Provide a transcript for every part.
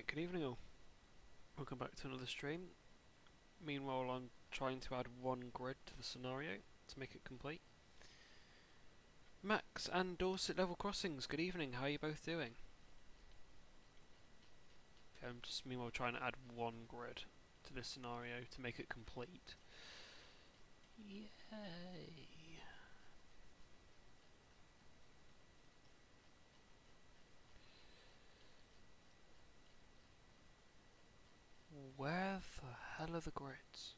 Right, good evening all. Welcome back to another stream. Meanwhile, I'm trying to add one grid to the scenario to make it complete. Max and Dorset Level Crossings, good evening, how are you both doing? Okay, I'm just meanwhile trying to add one grid to this scenario to make it complete. Yay! Where the hell are the grids?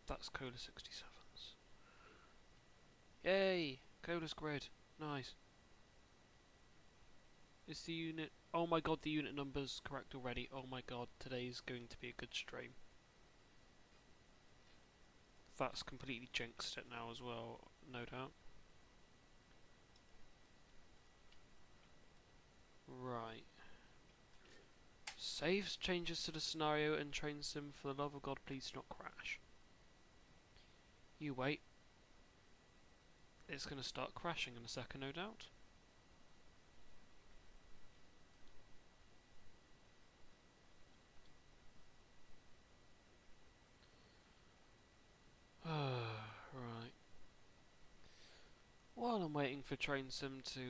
That's Cola 67s. Yay! Cola's grid. Nice. Is the unit... Oh my god, the unit number's correct already. Oh my god, today's going to be a good stream. That's completely jinxed it now as well, no doubt. Right. Saves changes to the scenario and trains him. For the love of God, please not crash. You wait. It's going to start crashing in a second, no doubt. Right. While I'm waiting for Train Sim to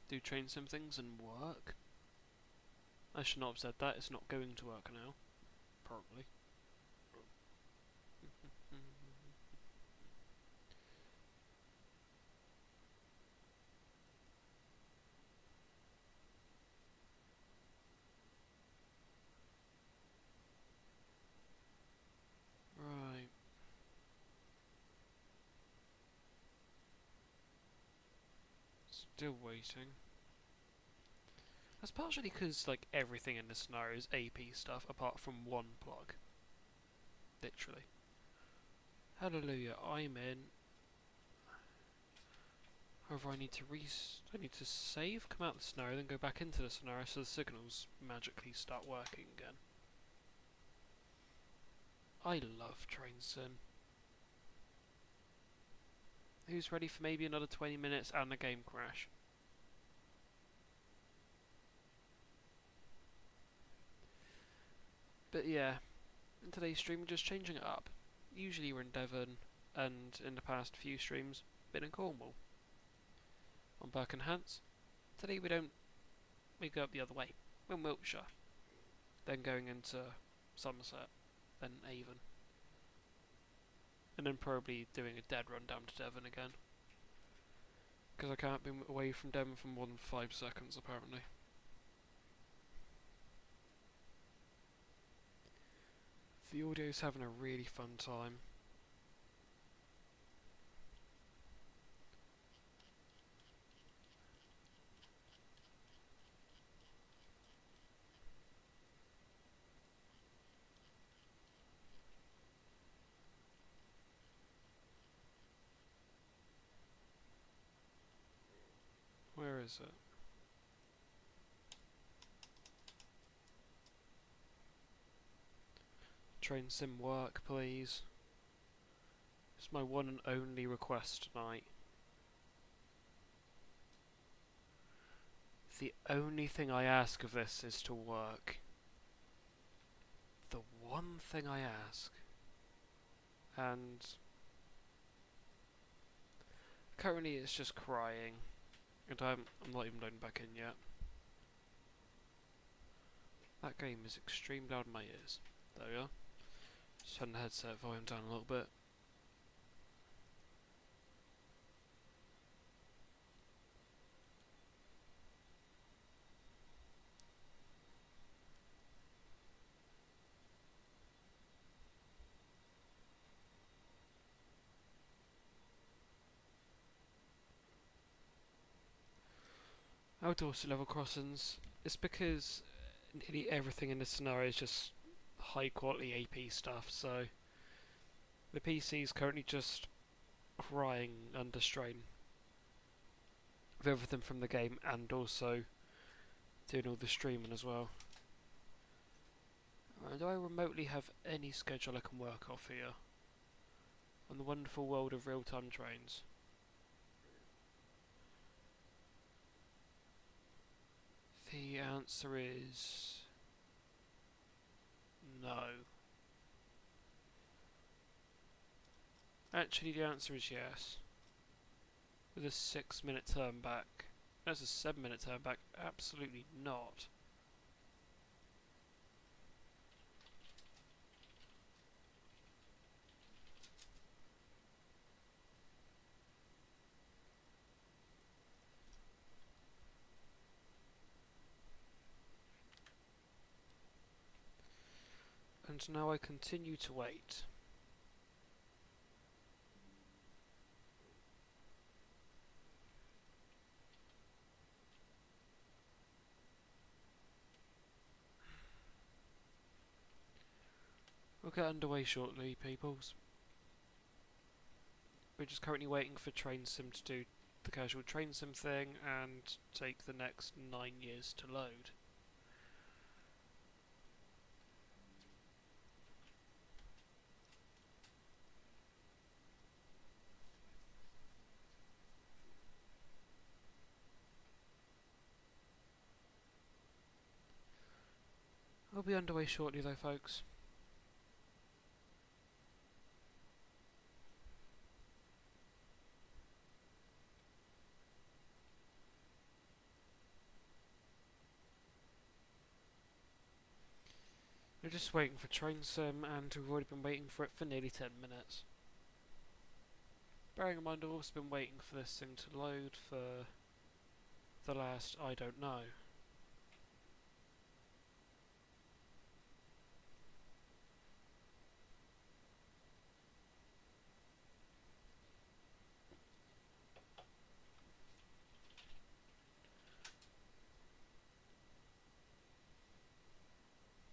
do Train Sim things and work. I should not have said that, it's not going to work now. Probably. Right. Still waiting. That's partially because like everything in this scenario is AP stuff apart from one plug. Literally. Hallelujah, I'm in. However, I need to save, come out of the scenario, then go back into the scenario so the signals magically start working again. I love Train Sim. Who's ready for maybe another 20 minutes and a game crash? But yeah, in today's stream we're just changing it up. Usually we're in Devon, and in the past few streams, been in Cornwall. On Birkenhants. Today we go up the other way. We're in Wiltshire. Then going into Somerset, then Avon. And then probably doing a dead run down to Devon again. Because I can't be away from Devon for more than 5 seconds apparently. The audio's having a really fun time. Where is it? Train Sim work, please. It's my one and only request tonight. The only thing I ask of this is to work. The one thing I ask. And currently it's just crying. And I'm not even loading back in yet. That game is extremely loud in my ears. There we are. Just turn the headset volume down a little bit. Outdoors level crossings. It's because nearly everything in this scenario is just high quality AP stuff, so the PC is currently just crying under strain with everything from the game and also doing all the streaming as well. Do I remotely have any schedule I can work off here on the wonderful world of real-time trains? The answer is no. Actually, the answer is yes. With a 6-minute turn back. That's a 7-minute turn back. Absolutely not. And now I continue to wait. We'll get underway shortly, peoples. We're just currently waiting for Train Sim to do the casual Train Sim thing and take the next 9 years to load. I'll be underway shortly though, folks. We're just waiting for Train Sim, and we've already been waiting for it for nearly 10 minutes. Bearing in mind I've also been waiting for this thing to load for the last, I don't know.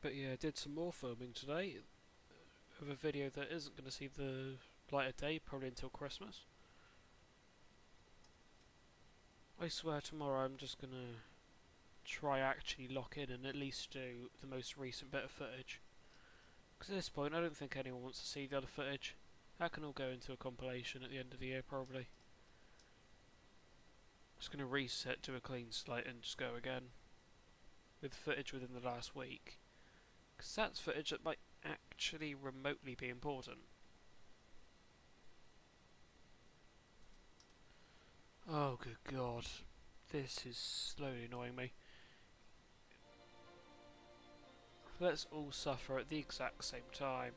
But yeah, I did some more filming today of a video that isn't going to see the light of day probably until Christmas. I swear tomorrow I'm just going to try actually lock in and at least do the most recent bit of footage. Because at this point I don't think anyone wants to see the other footage. That can all go into a compilation at the end of the year probably. Just going to reset to a clean slate and just go again. With footage within the last week. Because that's footage that might actually remotely be important. Oh good god. This is slowly annoying me. Let's all suffer at the exact same time.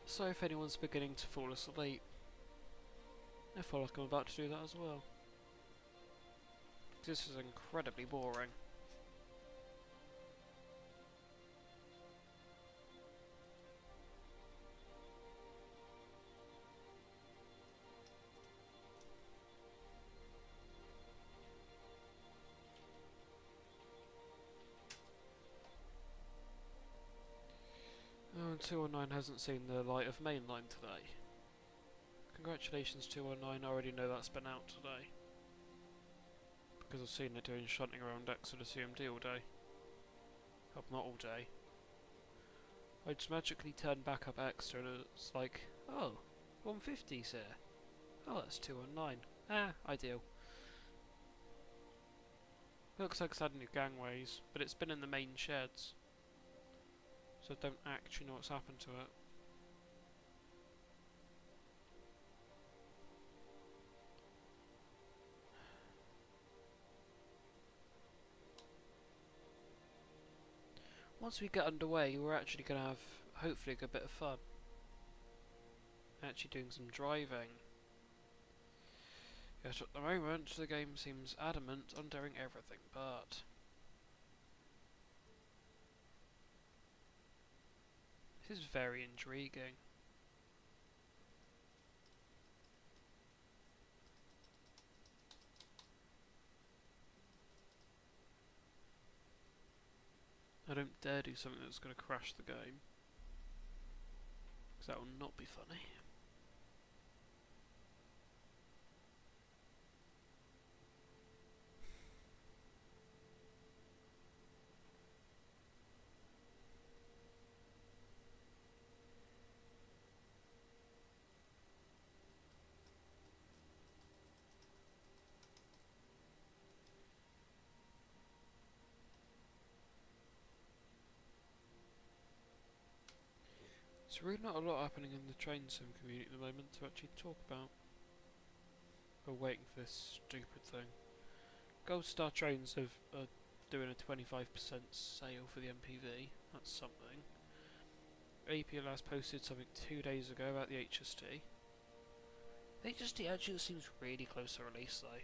So if anyone's beginning to fall asleep, I feel like I'm about to do that as well. This is incredibly boring. Oh, and 219 hasn't seen the light of mainline today. Congratulations 219, I already know that's been out today. Because I've seen it doing shunting around Exodus CMD all day. Well, not all day. I just magically turned back up extra and it's like, oh, 150's here. Oh, that's 219. Ah, ideal. Looks like it's had new gangways, but it's been in the main sheds. So I don't actually know what's happened to it. Once we get underway, we're actually going to have, hopefully, a good bit of fun. Actually doing some driving. Yet at the moment, the game seems adamant on doing everything but. This is very intriguing. I don't dare do something that's going to crash the game. Because that will not be funny. There's really not a lot happening in the train sim community at the moment to actually talk about. We're waiting for this stupid thing. Gold Star Trains are doing a 25% sale for the MPV. That's something. APLS posted something 2 days ago about the HST. The HST actually seems really close to release though.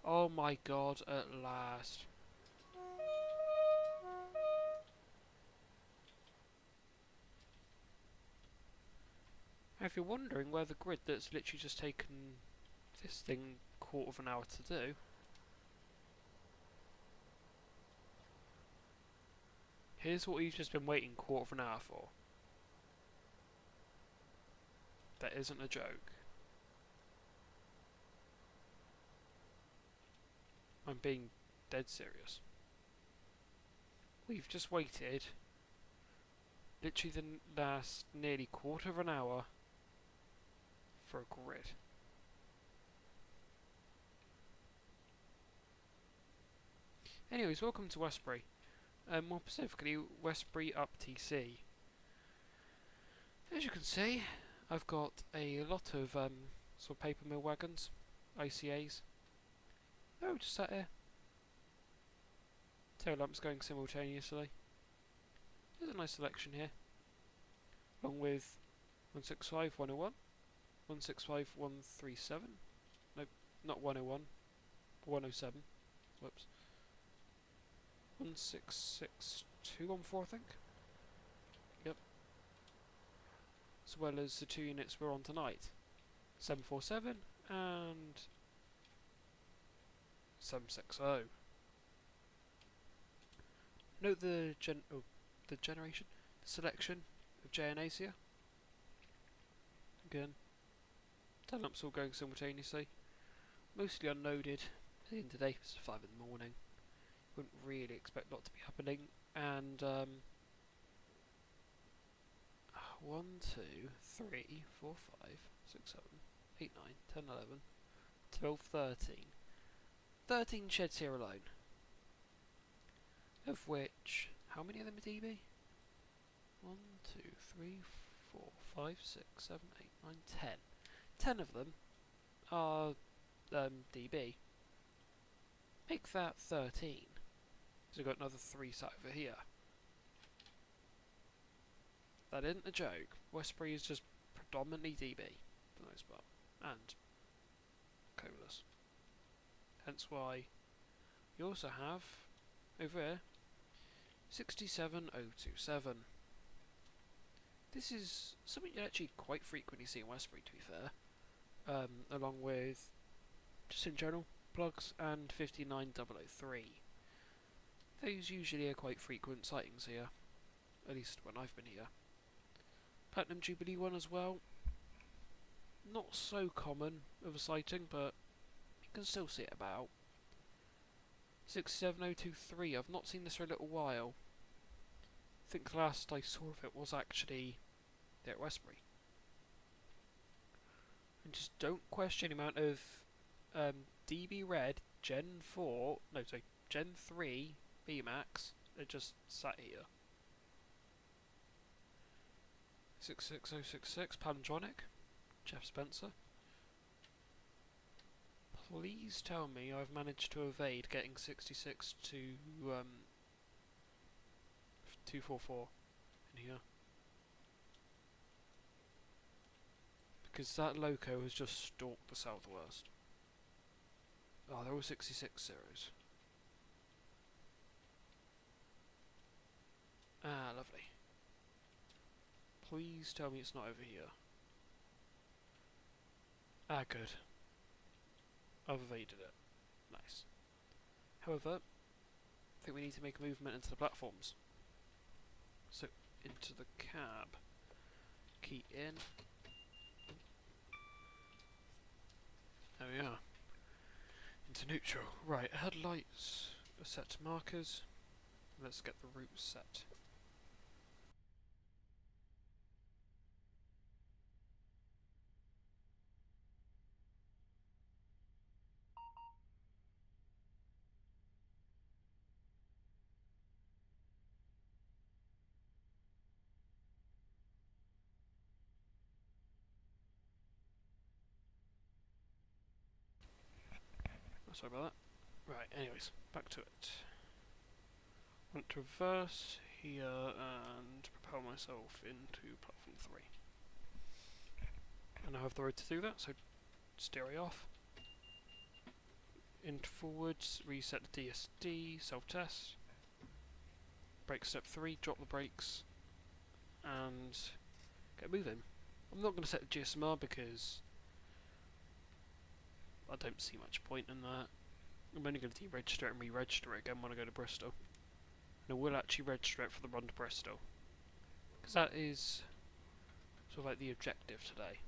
Oh my god, at last. If you're wondering where the grid that's literally just taken this thing quarter of an hour to do, here's what we've just been waiting quarter of an hour for. That isn't a joke. I'm being dead serious. We've just waited literally the last nearly quarter of an hour for a grid. Anyways, welcome to Westbury. More specifically, Westbury up TC. As you can see, I've got a lot of sort of paper mill wagons, ICAs. Oh, just sat here. Tail lamps going simultaneously. There's a nice selection here. Along with 165 101, 165 137. No, not 101, 107. Whoops. 166 214, I think. Yep. As well as the 2 units we're on tonight. 747 and 760. Note the generation, the selection of JNAs here. Again, tail lamps all going simultaneously. Mostly unloaded. At the end of the day, it's 5 in the morning. Wouldn't really expect a lot to be happening. And 1, 2, 3, 4, 5, 6, 7, 8, 9, 10, 11, 12, 13. 13 sheds here alone. Of which, how many of them are DB? 1, 2, 3, 4, 5, 6, 7, 8, 9, 10. 10 of them are DB. Make that 13. So we've got another 3 sat over here. That isn't a joke. Westbury is just predominantly DB for the most part. And colas. Hence why you also have over here 67027. This is something you actually quite frequently see in Westbury, to be fair, along with just in general plugs and 59003. Those usually are quite frequent sightings here, at least when I've been here. Platinum Jubilee one as well. Not so common of a sighting, but you can still see it about. 67023, I've not seen this for a little while. I think the last I saw of it was actually there at Westbury. And just don't question the amount of DB Red Gen 4, no sorry, Gen 3 BMAX that just sat here. 66066 Palindronic, Jeff Spencer. Please tell me I've managed to evade getting 66 to 244 in here. Because that loco has just stalked the southwest. Oh, they're all 66 zeros. Ah, lovely. Please tell me it's not over here. Ah, good. I've evaded it. Nice. However, I think we need to make a movement into the platforms. So, into the cab. Key in. There we are. Into neutral. Right, headlights are set to markers. Let's get the route set. sorry about that. Right, anyways, back to it. Want to reverse here and propel myself into platform 3. And I have the road to do that, so steer off. Into forwards, reset the DSD, self-test. Brake step 3, drop the brakes, and get moving. I'm not going to set the GSMR because I don't see much point in that. I'm only going to deregister it and re-register it again when I go to Bristol. And I will actually register it for the run to Bristol, because that is sort of like the objective today.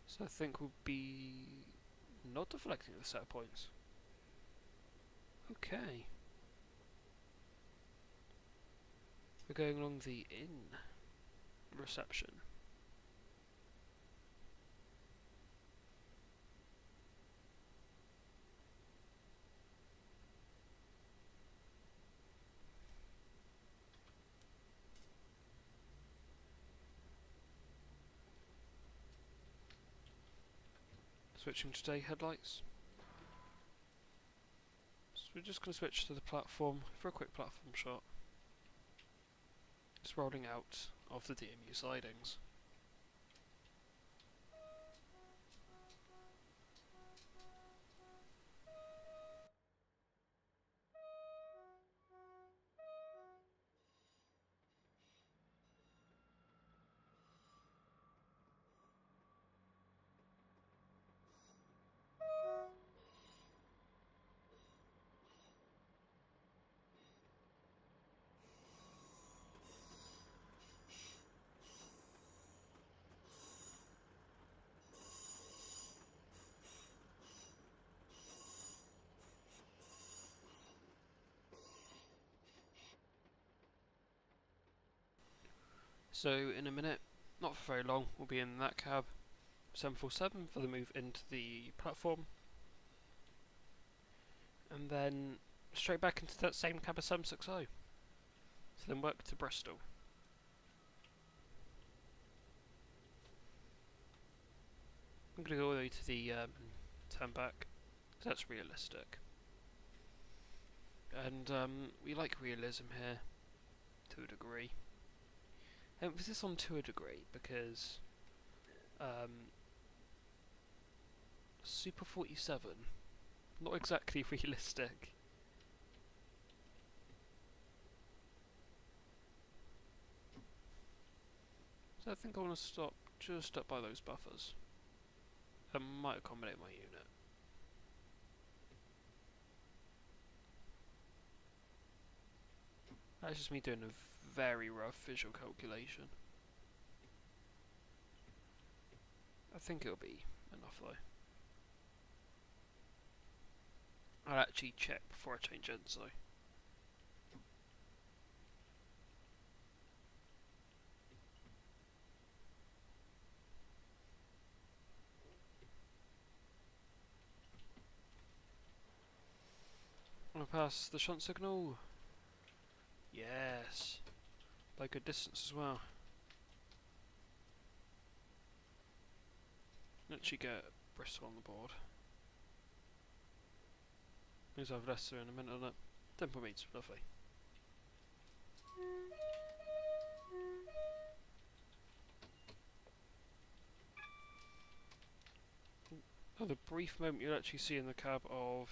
So I think we'll be not deflecting the set of points. Okay. We're going along the in reception. Switching to day headlights. So we're just going to switch to the platform for a quick platform shot. Just rolling out of the DMU sidings. So in a minute, not for very long, we'll be in that cab, 747 for the move into the platform, and then straight back into that same cab as 760. So then work to Bristol. I'm going to go all the way to the turn back, because that's realistic. And we like realism here, to a degree. Emphasis on to a degree, because Super 47, not exactly realistic. So I think I want to stop just up by those buffers. That might accommodate my unit. That's just me doing a very rough visual calculation. I think it'll be enough though. I'll actually check before I change ends though. I'm gonna pass the shunt signal. Yes. By good distance as well. Let's get Bristol on the board. Means I'll have Leicester in a minute on it. 10 meters, lovely. Oh, the brief moment you'll actually see in the cab of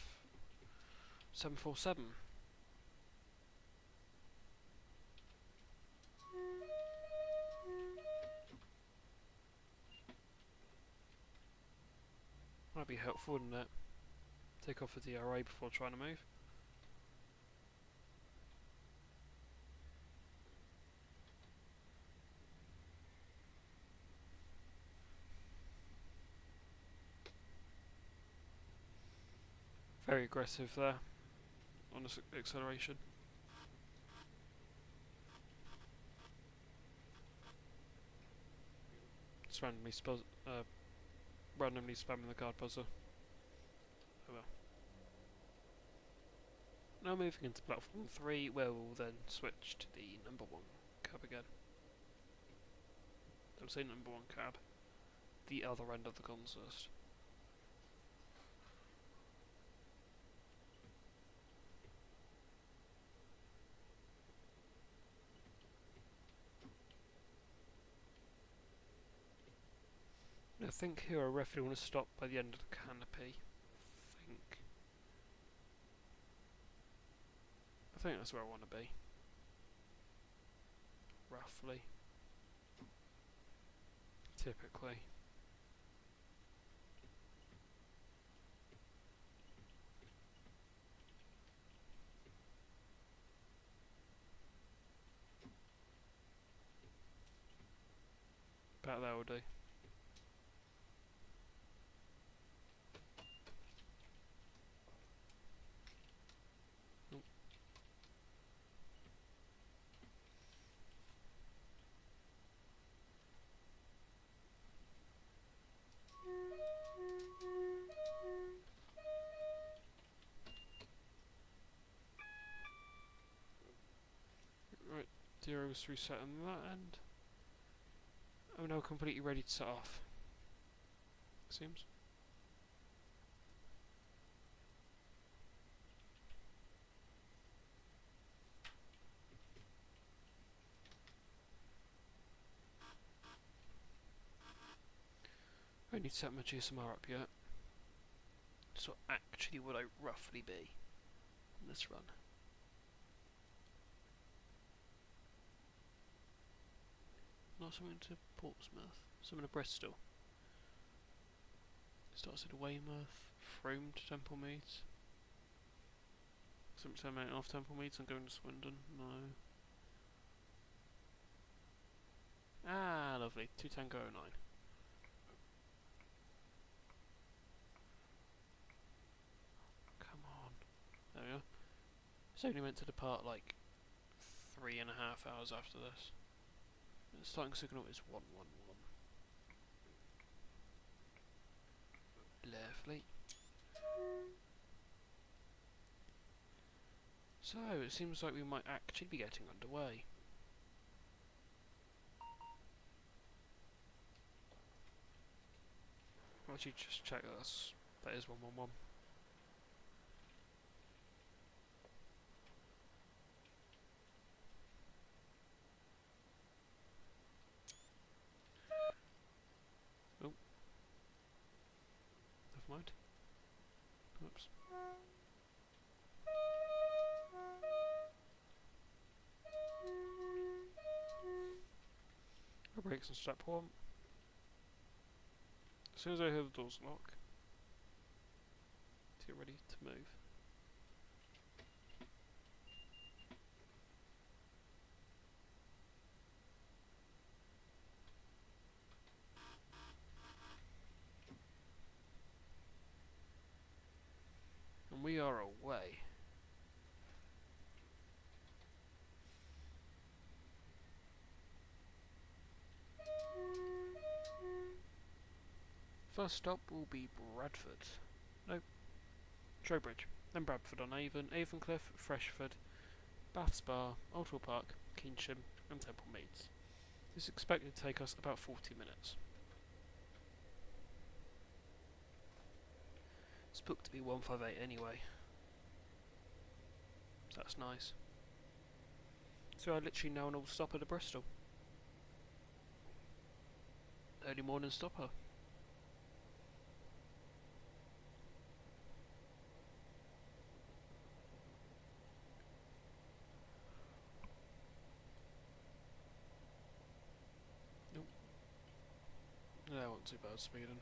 747. Might be helpful, wouldn't it? Take off the DRA before trying to move. Very aggressive there on this acceleration. Just randomly spamming the guard buzzer. Oh well. Now moving into platform 3, where we'll then switch to the number 1 cab again. Don't say number 1 cab. The other end of the consist. I think here I roughly want to stop by the end of the canopy. I think that's where I want to be. Roughly. Typically. About that will do. Right, zero's reset on that end. I'm now completely ready to set off. Seems. I don't need to set my GSMR up yet. So actually would I roughly be on this run? Not something to Portsmouth, something to Bristol. Starts at Weymouth, Frome to Temple Meads. Something terminating off Temple Meads and going to Swindon? No. Ah, lovely. 2 Tango 09. Come on. There we are. It's only meant to depart like 3.5 hours after this. The starting signal is 111. Lovely. So, it seems like we might actually be getting underway. I'll actually just check that is 111. Oh. Never mind. Oops. I'll brakes on step 1. As soon as I hear the doors lock, to get ready to move. And we are away. First stop will be Bradford. Nope. Trowbridge. Then Bradford on Avon, Avon-Cliff, Freshford, Bath Spa, Oldhall Park, Keynsham and Temple Meads. This is expected to take us about 40 minutes. It's booked to be 158 anyway. So that's nice. So I literally now know stop at Bristol. Early morning stopper. Nope. No, I wasn't too bad speeding.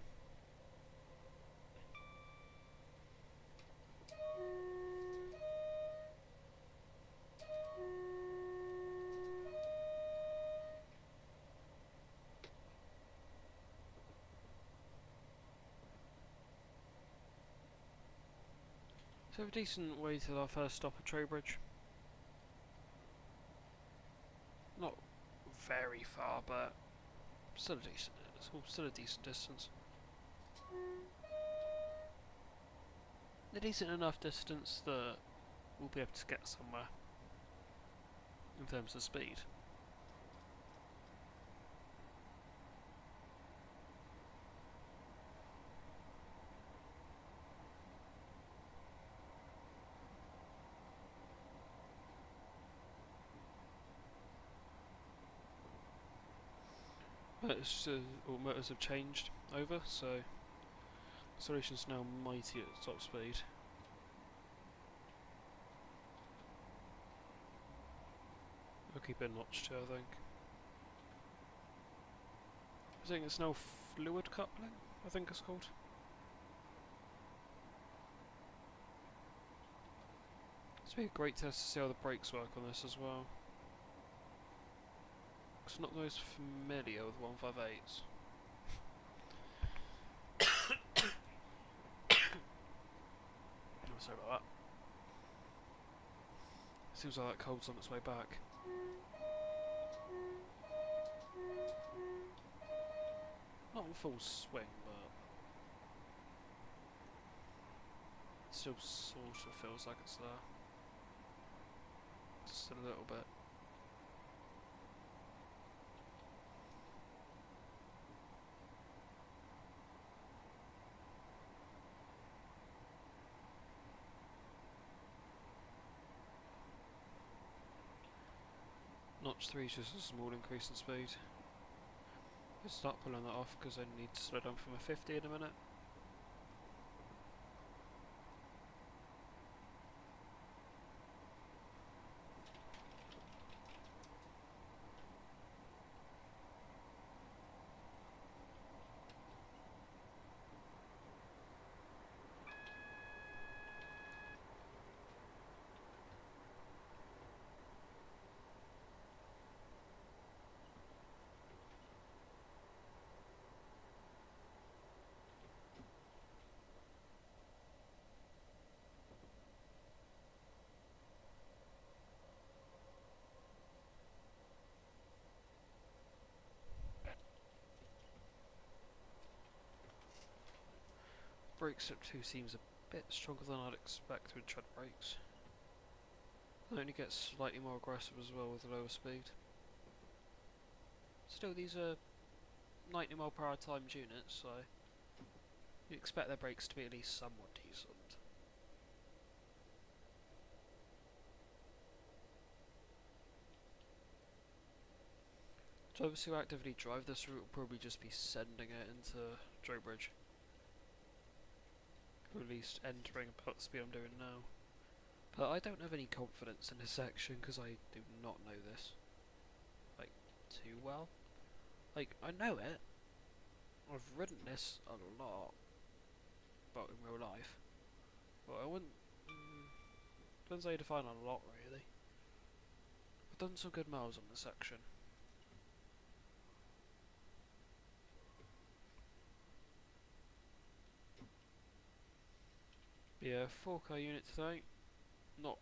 So a decent way to our first stop at Trowbridge. Not very far, but still a decent distance. A decent enough distance that we'll be able to get somewhere in terms of speed. All motors have changed over, so acceleration's now mighty at top speed. I'll keep it notched too, I think it's now fluid coupling, I think it's called. It's been a great test to see how the brakes work on this as well. Because I'm not the most familiar with 158s. Oh, sorry about that. Seems like that cold's on its way back. Not in full swing, but it still sort of feels like it's there. Just a little bit. Notch 3 is just a small increase in speed. I'll start pulling that off because I need to slow down from a 50 in a minute. Brake step 2 seems a bit stronger than I'd expect with tread brakes. It only gets slightly more aggressive as well with lower speed. Still, these are 90mph timed units, so you expect their brakes to be at least somewhat decent. Drivers who actively drive this route will probably just be sending it into Trowbridge. Or at least entering about the speed I'm doing now. But I don't have any confidence in this section because I do not know this, like, too well. Like, I know it. I've ridden this a lot. Well, in real life. But I wouldn't... depends how you define a lot, really. I've done some good miles on this section. Yeah, 4K unit today. Not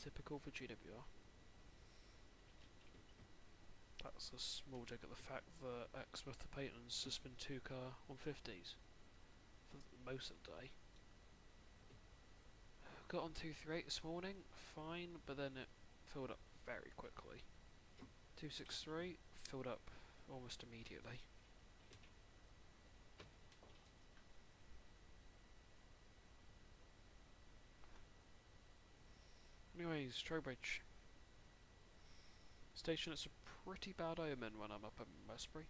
typical for GWR. That's a small dig at the fact that Exmouth to Payton's has been 2-car 150s for most of the day. Got on 238 this morning, fine, but then it filled up very quickly. 263 filled up almost immediately. Anyways, Trowbridge. Station, it's a pretty bad omen when I'm up in Westbury.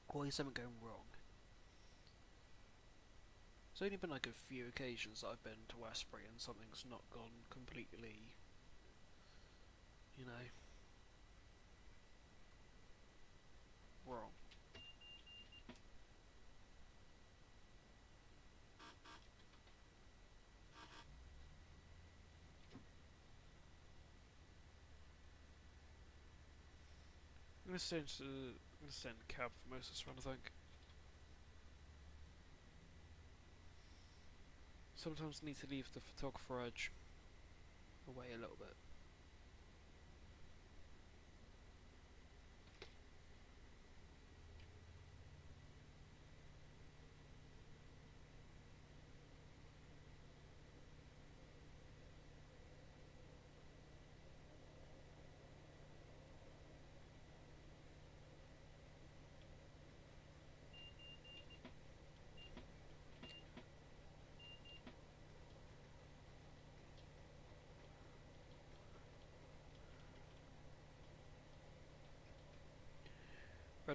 Always something going wrong. There's only been like a few occasions that I've been to Westbury and something's not gone completely, you know, wrong. I'm gonna stay in the cab for most of this run, I think. Sometimes need to leave the photographer edge away a little bit.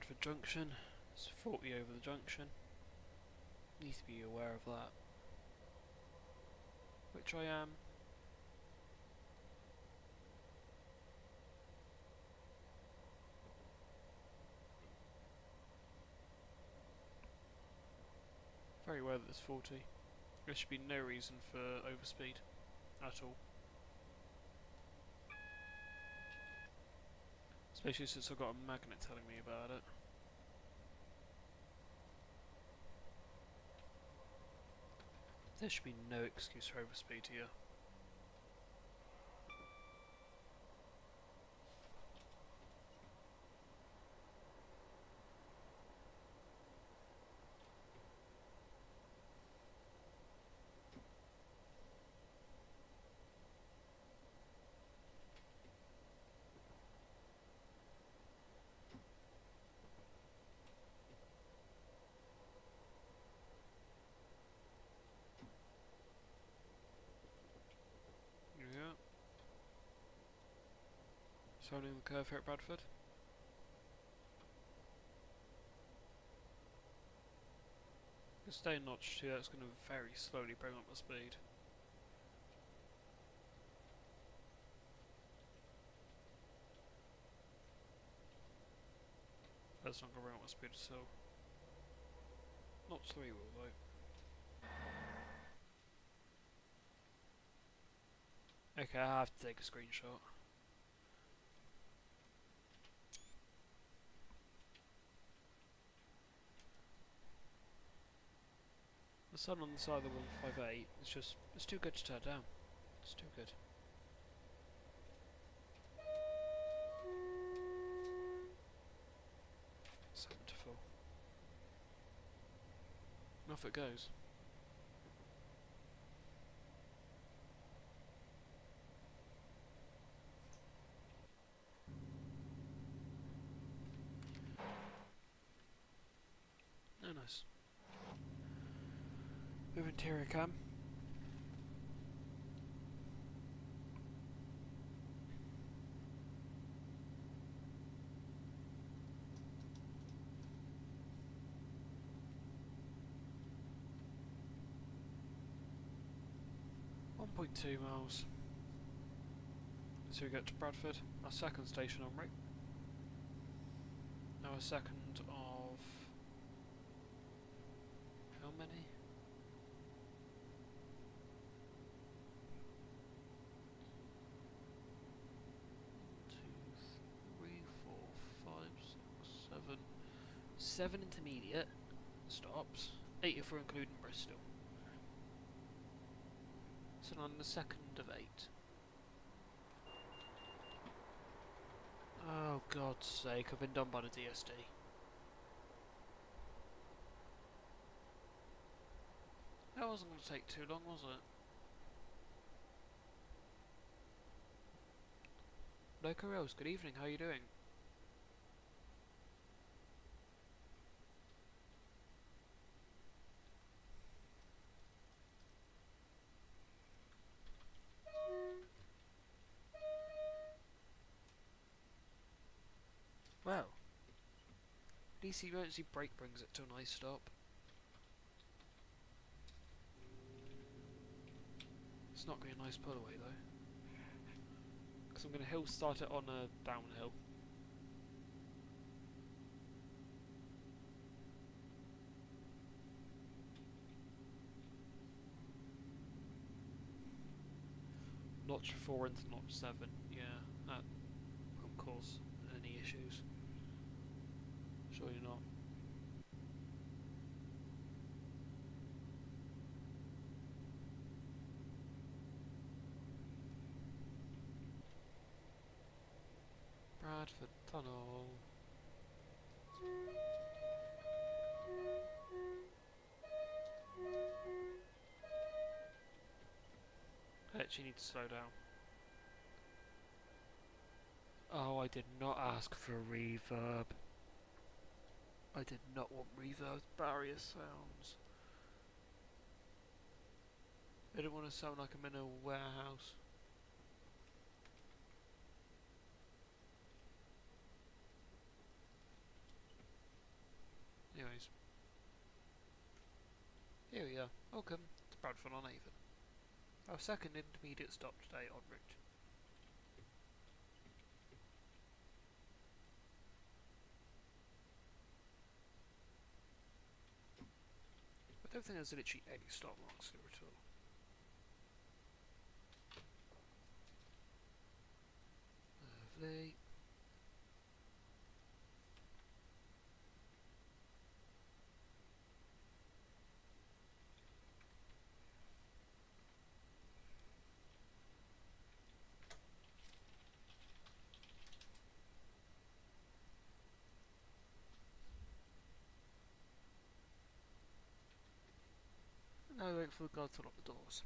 Bradford Junction. It's 40 over the junction. Need to be aware of that. Which I am. Very aware that there's 40. There should be no reason for overspeed at all. Especially since I've got a magnet telling me about it. There should be no excuse for overspeed here. Yeah. Surrounding the curve here at Bradford. Stay in notch 2, that's going to very slowly bring up the speed. That's not going to bring up my speed at all. Notch 3 will though. Okay, I have to take a screenshot. The sun on the side of the 158 is just, it's too good to turn down. It's too good. So wonderful. And off it goes. Oh, nice. Move interior cam. .2 miles. So we get to Bradford, our second station on route. Now a second of how many? 2, 3, 4, 5, 6, 7. 7 intermediate stops. 8 if we're including Bristol. So on the second of 8. Oh God's sake, I've been done by the DSD. That wasn't going to take too long, was it? Loco Rails, good evening, how are you doing? Well, DC emergency brake brings it to a nice stop. It's not going to be a nice pull away though, because I'm going to hill start it on a downhill. Notch 4 into notch 7, yeah, that won't cause any issues. Surely not. Bradford Tunnel. I actually need to slow down. Oh, I did not ask for reverb. I did not want reverb barrier sounds. I don't want to sound like I'm in a warehouse. Here we are. Welcome to Bradford on Avon. Our second intermediate stop today en route. I don't think there's literally any stop marks here at all. Lovely. Now we wait for the guard to lock the doors.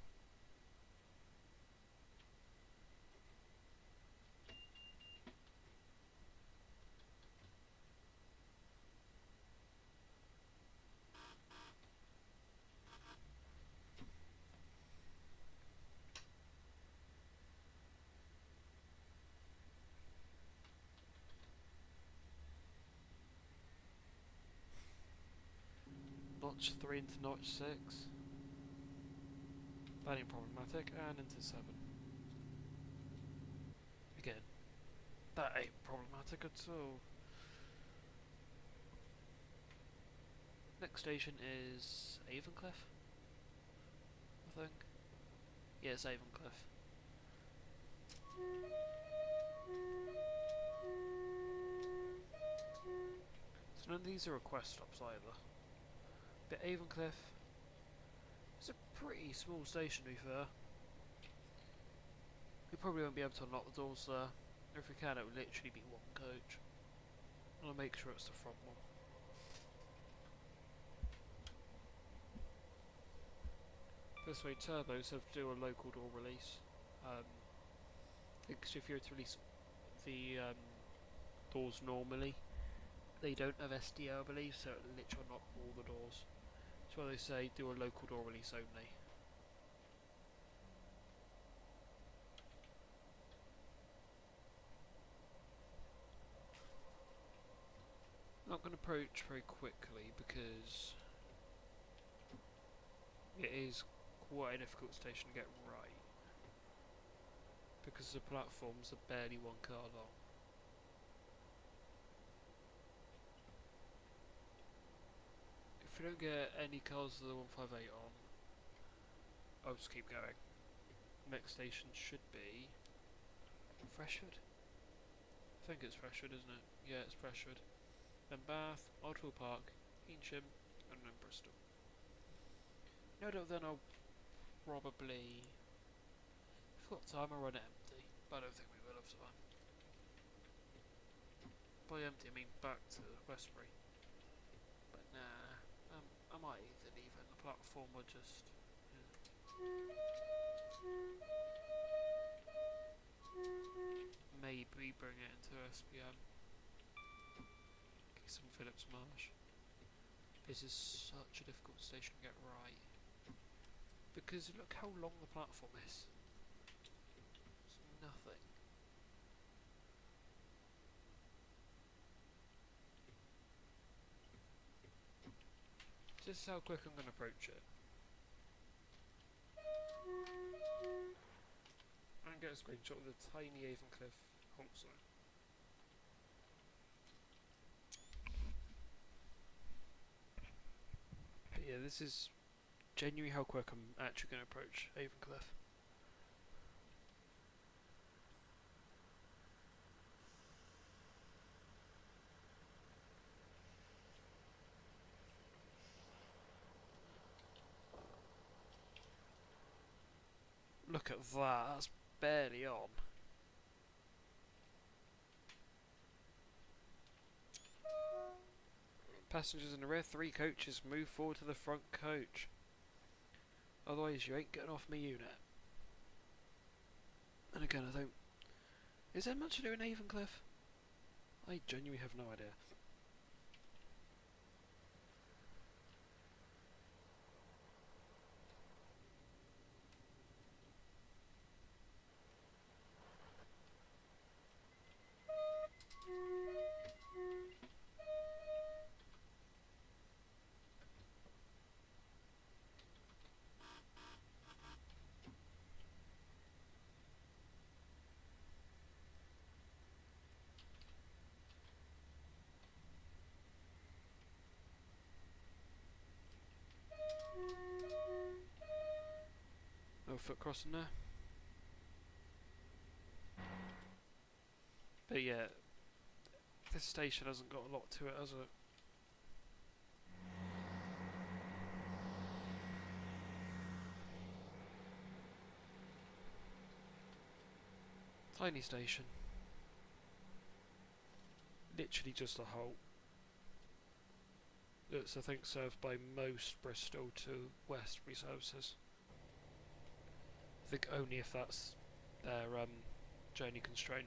Notch 3 into notch 6. That ain't problematic, and into 7. Again, that ain't problematic at all. Next station is Avencliff, I think. Yeah, it's Avencliff. So none of these are request stops either. But Avencliff is a pretty small station to be fair. We probably won't be able to unlock the doors there. Or if we can, it will literally be one coach. I'll make sure it's the front one. This way, turbos have to do a local door release. Because if you were to release the doors normally, they don't have SDO, I believe, so it'll literally unlock all the doors. That's why they say do a local door release only. I'm not going to approach very quickly because it is quite a difficult station to get right. Because the platforms are barely 1 car long. If we don't get any cars of the 158 on, I'll just keep going. Next station should be Freshford. I think it's Freshford, isn't it? Yeah, it's Freshford. Then Bath, Oldfield Park, Eynsham, and then Bristol. No doubt then I'll probably, if we've got time, I'll run it empty. But I don't think we will have time. By empty I mean back to Westbury. But nah, I might either leave it in the platform or just... maybe bring it into SPM. Get some Phillips Marsh. This is such a difficult station to get right. Because look how long the platform is. It's nothing. This is how quick I'm going to approach it. And get a screenshot of the tiny Avencliff halt sign. But yeah, this is genuinely how quick I'm actually going to approach Avencliff. Look at that, that's barely on. Passengers in the rear 3 coaches, move forward to the front coach. Otherwise you ain't getting off my unit. And again, I don't... Is there much to do in Avencliff? I genuinely have no idea. No foot crossing there. But yeah, this station hasn't got a lot to it, has it? Tiny station. Literally just a halt. It's, I think, served by most Bristol to Westbury services. I think only if that's their journey constraint.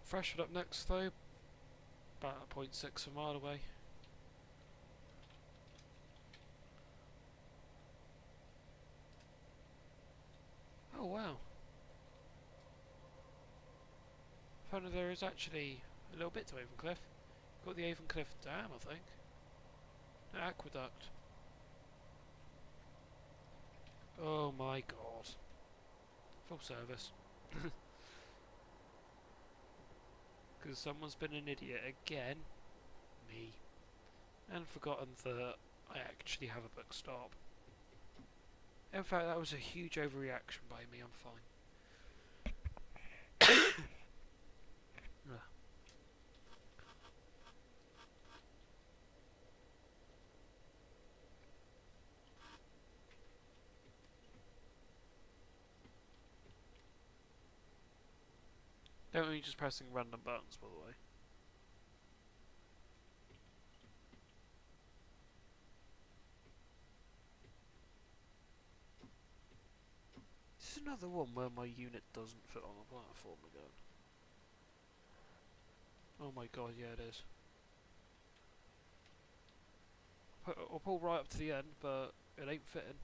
Freshford up next though, about 0.6 a mile away. Oh wow. Apparently there is actually a little bit to Avon. Got the Avon Dam, I think. No, aqueduct. Oh my god. Full service. Because someone's been an idiot again. Me. And forgotten that I actually have a book stop. In fact, that was a huge overreaction by me, I'm fine. Don't mean just pressing random buttons, by the way. This is another one where my unit doesn't fit on the platform again. Oh my god, yeah it is. I'll pull right up to the end, but it ain't fitting.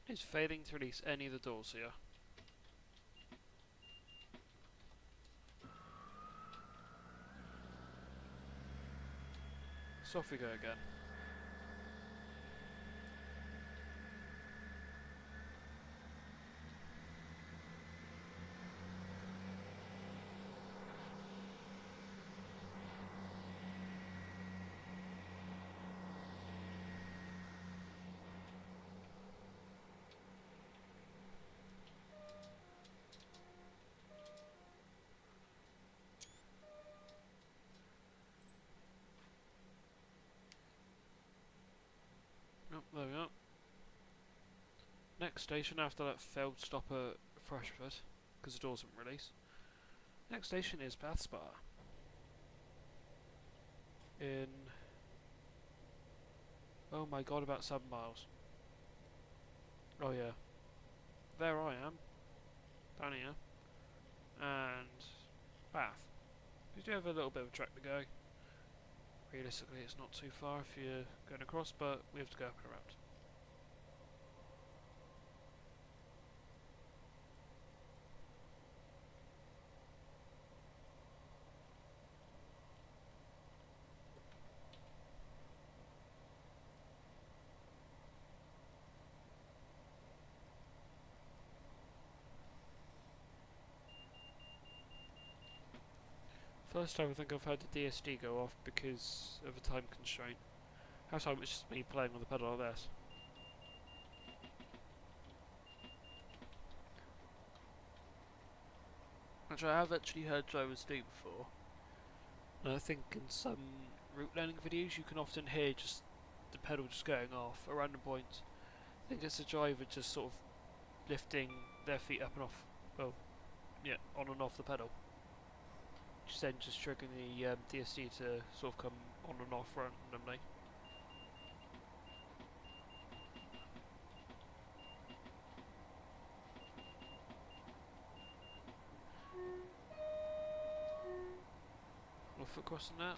It's failing to release any of the doors here. So off we go again. Oh, there we are. Next station after that failed stop at Freshford, because the doors wouldn't release. Next station is Bath Spa. In... oh my god, about 7 miles. Oh yeah. There I am. Down here. And... Bath. We do have a little bit of a trek to go. Realistically it's not too far if you're going across, but we have to go up and around. First time I think I've had the DSD go off because of a time constraint. Half time it's just me playing on the pedal like this. Which I have actually heard drivers do before. And I think in some route learning videos you can often hear just the pedal just going off at random points. I think it's the driver just sort of lifting their feet up and off, well, yeah, on and off the pedal. Which then just triggering the TSC to sort of come on and off randomly. No foot crossing that.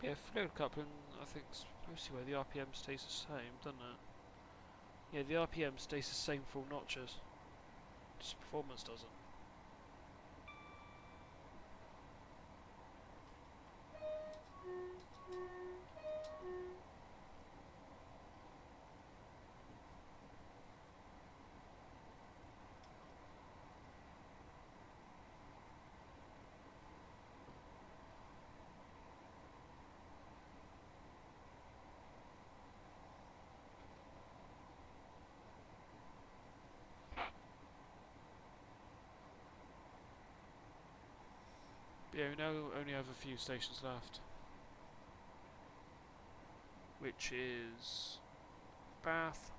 Yeah, fluid coupling I think is mostly where the RPM stays the same, doesn't it? Yeah, the RPM stays the same for all notches. Just performance doesn't. Yeah, we now only have a few stations left, which is Bath,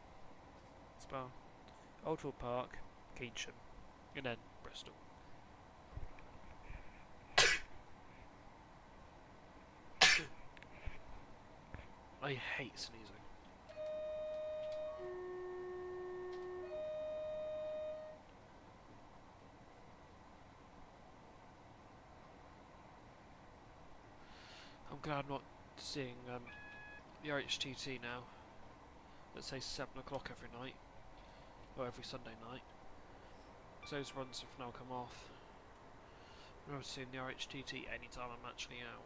Spa, Oldfield Park, Keynsham, and then Bristol. I hate sneezing. I'm glad I'm not seeing the RHTT now. Let's say 7 o'clock every night, or every Sunday night. So those runs have now come off. I'm not seeing the RHTT anytime I'm actually out.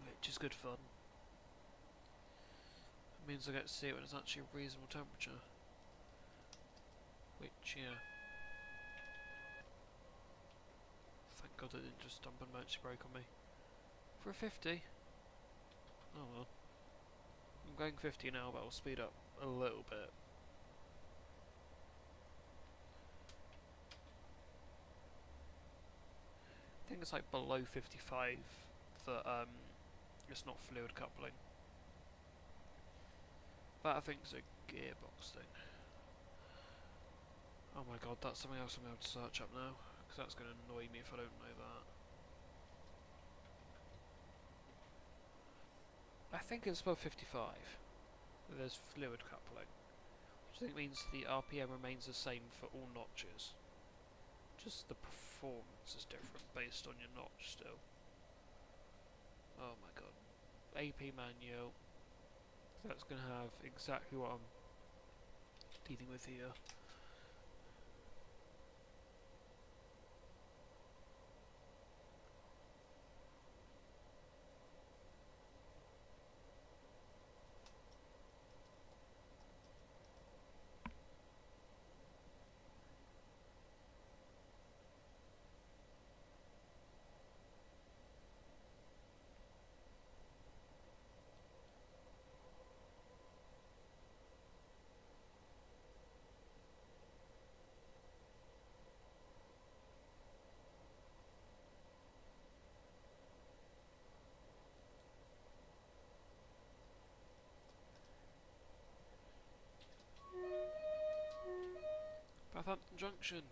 Which is good fun. It means I get to see it when it's actually a reasonable temperature. Which, yeah. Thank God it didn't just dump an emergency brake on me. For a 50? Oh well. I'm going 50 now, but I'll speed up a little bit. I think it's like below 55 that it's not fluid coupling. That I think is a gearbox thing. Oh my god, that's something else I'm going to have to search up now, because that's going to annoy me if I don't know that. I think it's above 55. There's fluid coupling, which I think means the RPM remains the same for all notches. Just the performance is different based on your notch still. Oh my god. AP manual. That's going to have exactly what I'm dealing with here. Southampton Junction.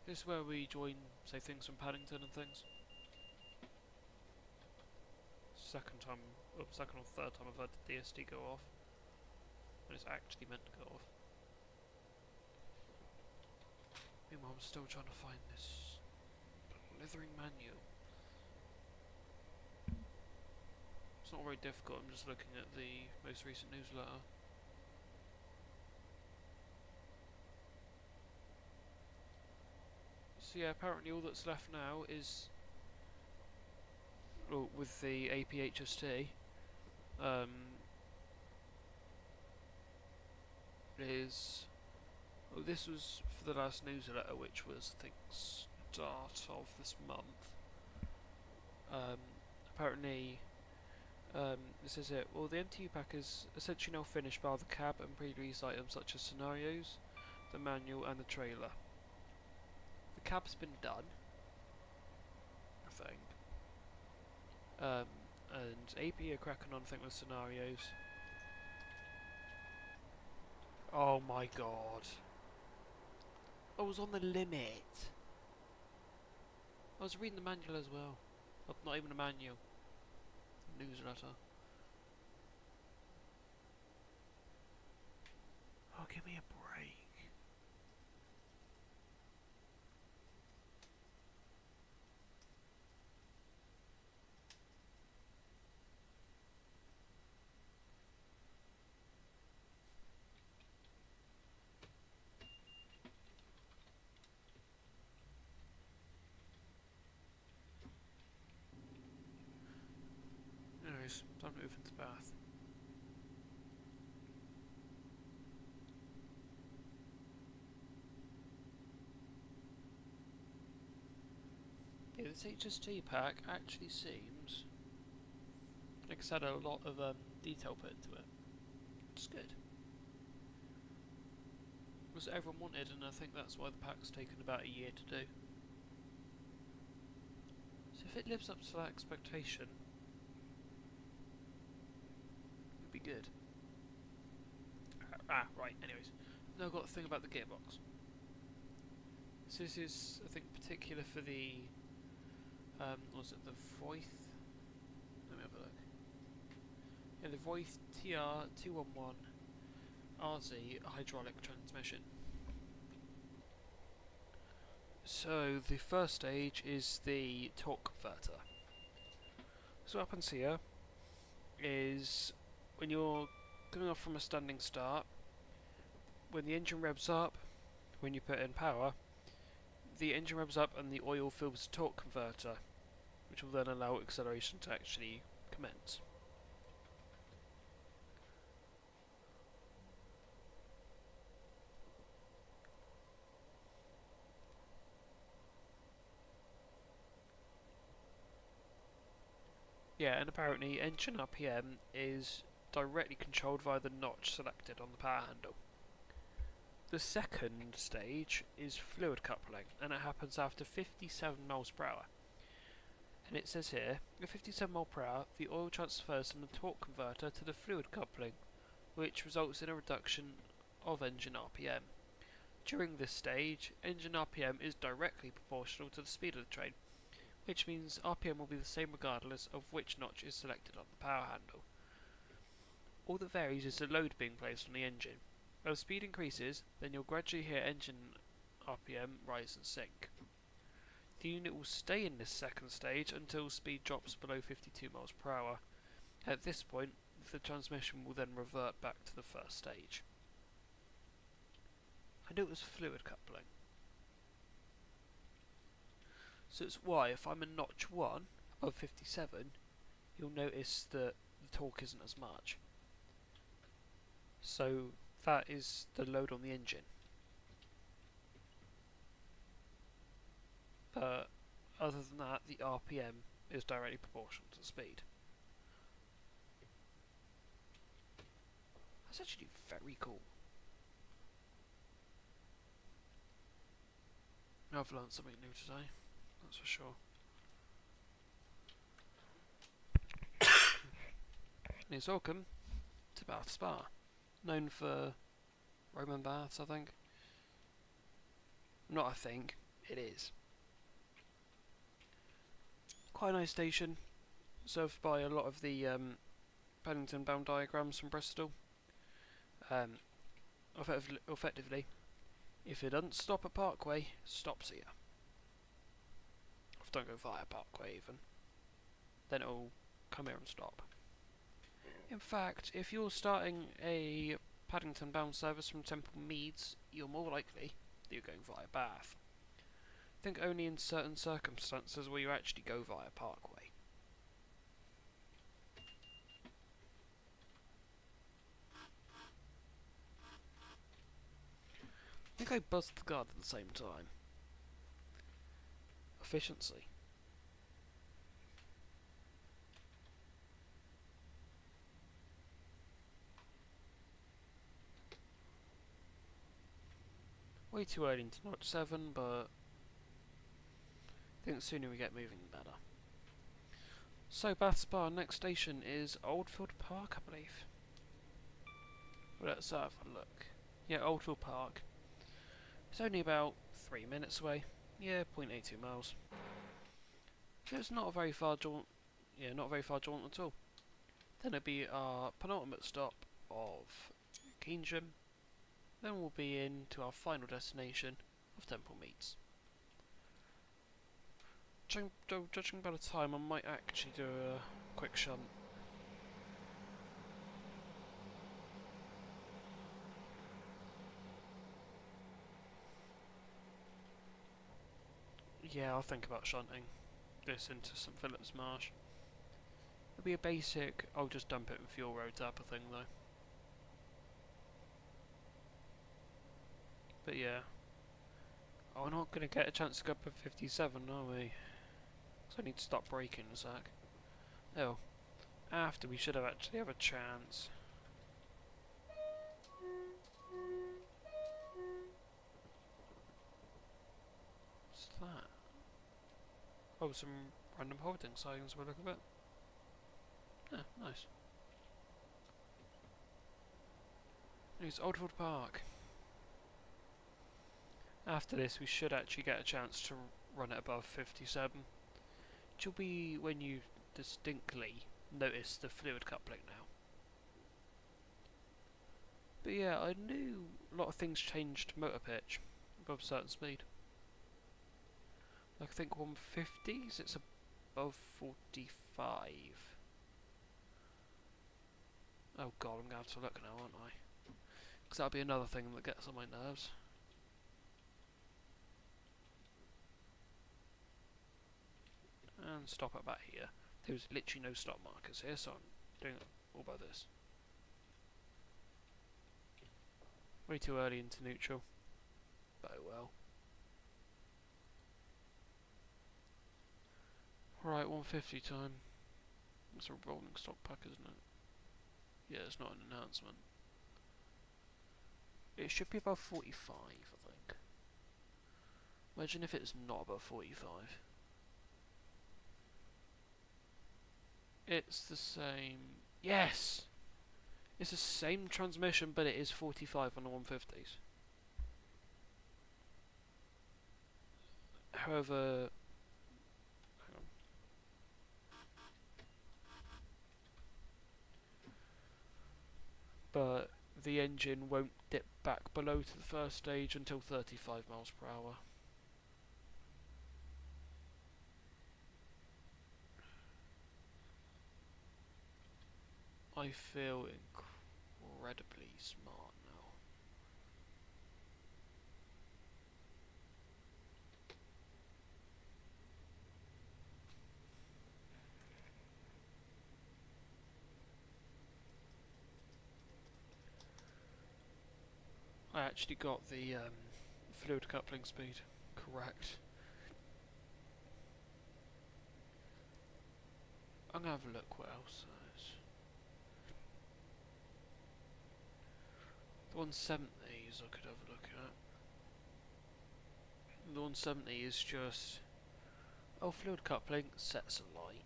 This is where we join, say, things from Paddington and things. Second or third time I've had the DSD go off. When it's actually meant to go off. Meanwhile, I'm still trying to find this blithering manual. It's not very difficult, I'm just looking at the most recent newsletter. So yeah, apparently all that's left now is, well, with the APHST, is, well, this was for the last newsletter, which was I think start of this month. Apparently, this is it. Well, the MTU pack is essentially now finished, bar the cab and pre-release items such as scenarios, the manual, and the trailer. The cab's been done, I think. And AP are cracking on, I think, with scenarios. Oh my god. I was on the limit. I was reading the manual as well. Not even a manual. Newsletter. Oh, give me a break. Anyways, time to move into Bath. Yeah, this HST pack actually seems like it's had a lot of detail put into it. Which is good. was what everyone wanted, and I think that's why the pack's taken about a year to do. So if it lives up to that expectation, it'd be good. Right, anyways. Now I've got to think about the gearbox. So this is, I think, particular for the, was it the Voith? Let me have a look. Yeah, the Voith TR211 RZ hydraulic transmission. So the first stage is the torque converter. So what happens here is when you're coming off from a standing start, when the engine revs up, when you put in power, the engine revs up and the oil fills the torque converter, which will then allow acceleration to actually commence. Yeah, and apparently engine RPM is directly controlled via the notch selected on the power handle. The second stage is fluid coupling, and it happens after 57 miles per hour. And it says here, at 57 miles per hour, the oil transfers from the torque converter to the fluid coupling, which results in a reduction of engine RPM. During this stage, engine RPM is directly proportional to the speed of the train, which means RPM will be the same regardless of which notch is selected on the power handle. All that varies is the load being placed on the engine. As speed increases, then you'll gradually hear engine RPM rise and sink. The unit will stay in this second stage until speed drops below 52 miles per hour. At this point, the transmission will then revert back to the first stage. I knew it was fluid coupling. So it's why, if I'm in notch 1, above 57, you'll notice that the torque isn't as much. So that is the load on the engine. But other than that, the RPM is directly proportional to the speed. That's actually very cool. I've learned something new today, that's for sure. And it's welcome to Bath Spa, known for Roman baths, I think. Not I think, it is. Quite a nice station, served by a lot of the Paddington bound diagrams from Bristol. Effectively, if it doesn't stop at Parkway, stops here. Or don't go via Parkway even, then it'll come here and stop. In fact, if you're starting a Paddington bound service from Temple Meads, you're more likely that you're going via Bath. I think only in certain circumstances will you actually go via Parkway. I think I buzzed the guard at the same time. Efficiency. Way too early into notch 7, but I think the sooner we get moving the better. So Bath Spa, next station is Oldfield Park, I believe. Well, let's have a look. Yeah, Oldfield Park. It's only about 3 minutes away. Yeah, 0.82 miles. So it's not a very far jaunt. Yeah, not a very far jaunt at all. Then it'll be our penultimate stop of Keynsham. Then we'll be in to our final destination of Temple Meads. Judging by the time, I might actually do a quick shunt. Yeah, I'll think about shunting this into St Philip's Marsh. It'll be a basic, I'll just dump it in fuel road type of thing though. But yeah. Oh, we're not going to get a chance to go up at 57, are we? So I need to stop braking a sec. Oh. After we should have actually have a chance. that? Oh, some random holding signs by the look of it. Yeah, nice. It's Oldfield Park. After this, we should actually get a chance to run it above 57. Which will be when you distinctly notice the fluid coupling now. But yeah, I knew a lot of things changed motor pitch above a certain speed. Like I think 150s, it's above 45. Oh god, I'm going to have to look now, aren't I? Because that'll be another thing that gets on my nerves. And stop at about here. There's literally no stop markers here, so I'm doing it all by this. Way too early into neutral. But oh well. Right, 150 time. It's a rolling stock pack, isn't it? Yeah, it's not an announcement. It should be above 45, I think. Imagine if it's not above 45. It's the same... Yes! It's the same transmission, but it is 45 on the 150s. However... Hang on. But the engine won't dip back below to the first stage until 35 miles per hour. I feel incredibly smart now. I actually got the fluid coupling speed correct. I'm gonna have a look what else there is. The 170s I could have a look at. The 170 is just... Oh, fluid coupling, sets a light.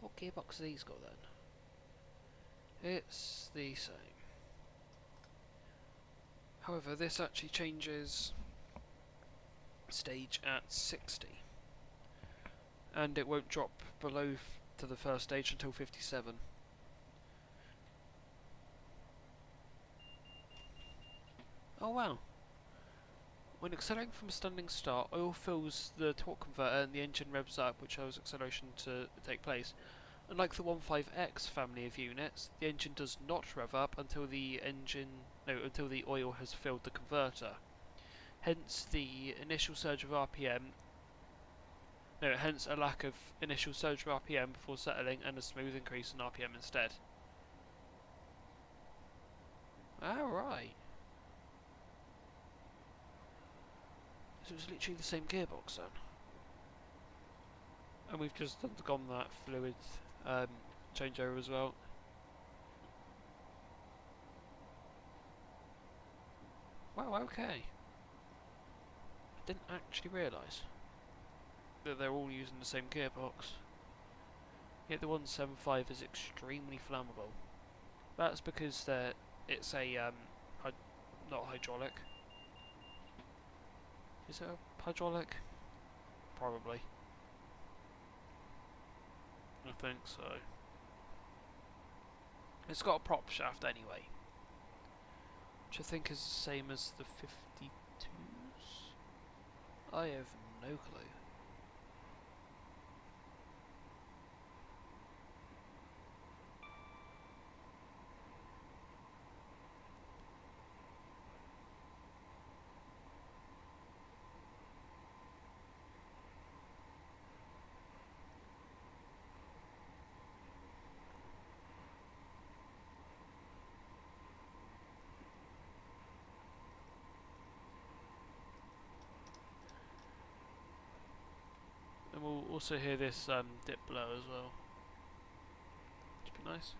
What gearbox have these got then? It's the same. However, this actually changes stage at 60. And it won't drop below to the first stage until 57. Oh wow. When accelerating from a standing start, oil fills the torque converter and the engine revs up, which allows acceleration to take place. Unlike the 15X family of units, the engine does not rev up until the oil has filled the converter. Hence the initial surge of RPM. Hence a lack of initial surge of RPM before settling and a smooth increase in RPM instead. Alright. So it's literally the same gearbox then. And we've just undergone that fluid changeover as well. Wow, okay. I didn't actually realise that they're all using the same gearbox. Yet the 175 is extremely flammable. That's because it's a not hydraulic. Is it a hydraulic? Probably. I think so. It's got a prop shaft anyway, which I think is the same as the 52s. I have no clue. And we'll also hear this dip below as well. Which would be nice.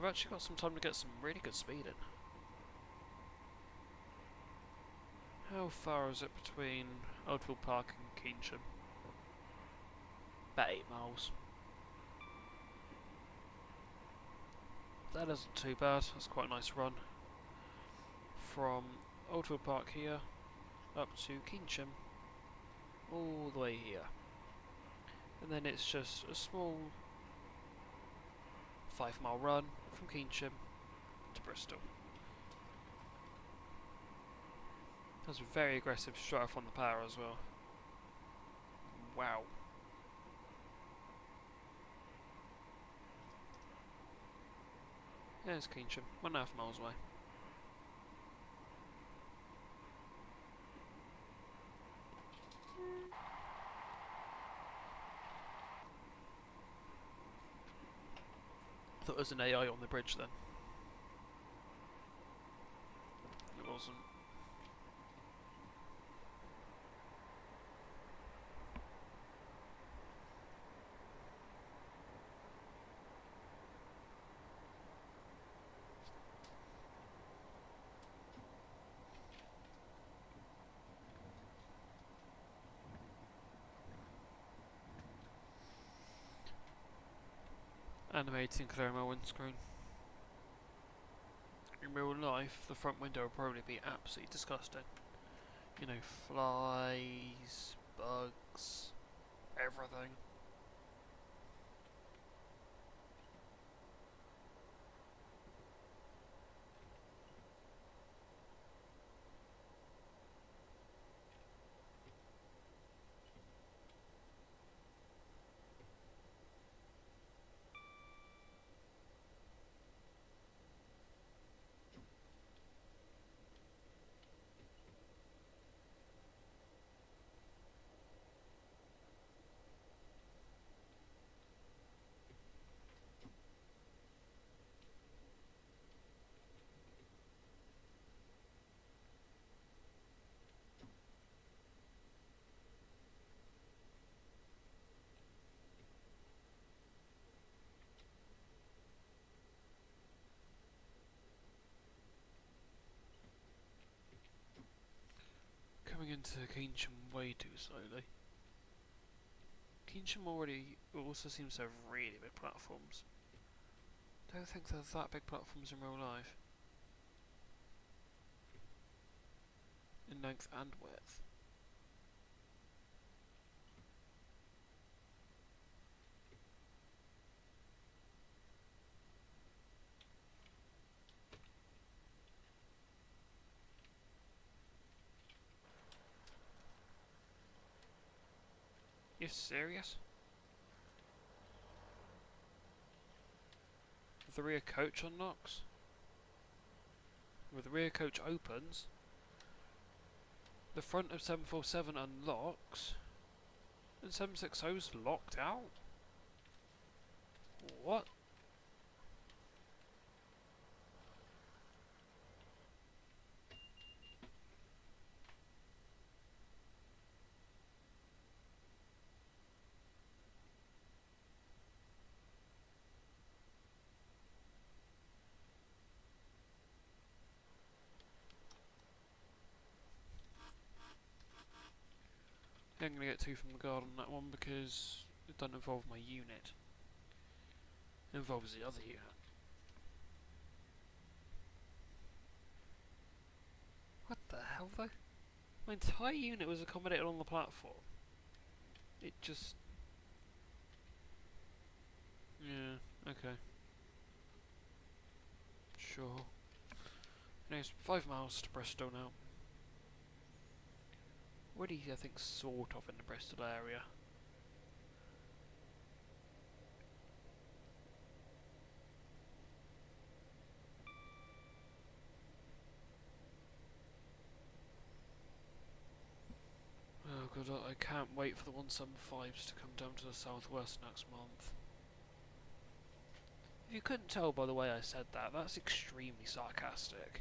I've actually got some time to get some really good speed in. How far is it between Oldfield Park and Keynsham? About 8 miles. That isn't too bad, that's quite a nice run. From Oldfield Park here, up to Keynsham, all the way here. And then it's just a small 5-mile run from Keynsham to Bristol. That's very aggressive straight off on the power as well. Wow. There's Keynsham, 1.5 miles away. Thought it was an AI on the bridge then. It wasn't. Animating clearing my windscreen. In real life, the front window will probably be absolutely disgusting. You know, flies, bugs, everything. Coming into Keynsham way too slowly. Keynsham already also seems to have really big platforms. Don't think there's that big platforms in real life. In length and width. You serious? If the rear coach unlocks? Well, the rear coach opens. The front of 747 unlocks. And 760's locked out? What? I'm going to get 2 from the guard on that one because it doesn't involve my unit. It involves the other unit. What the hell though? My entire unit was accommodated on the platform. It just... Yeah, okay. Sure. Anyways, 5 miles to Bristol now. Already, I think, sort of in the Bristol area. Oh god, I can't wait for the 175s to come down to the southwest next month. If you couldn't tell by the way I said that, that's extremely sarcastic.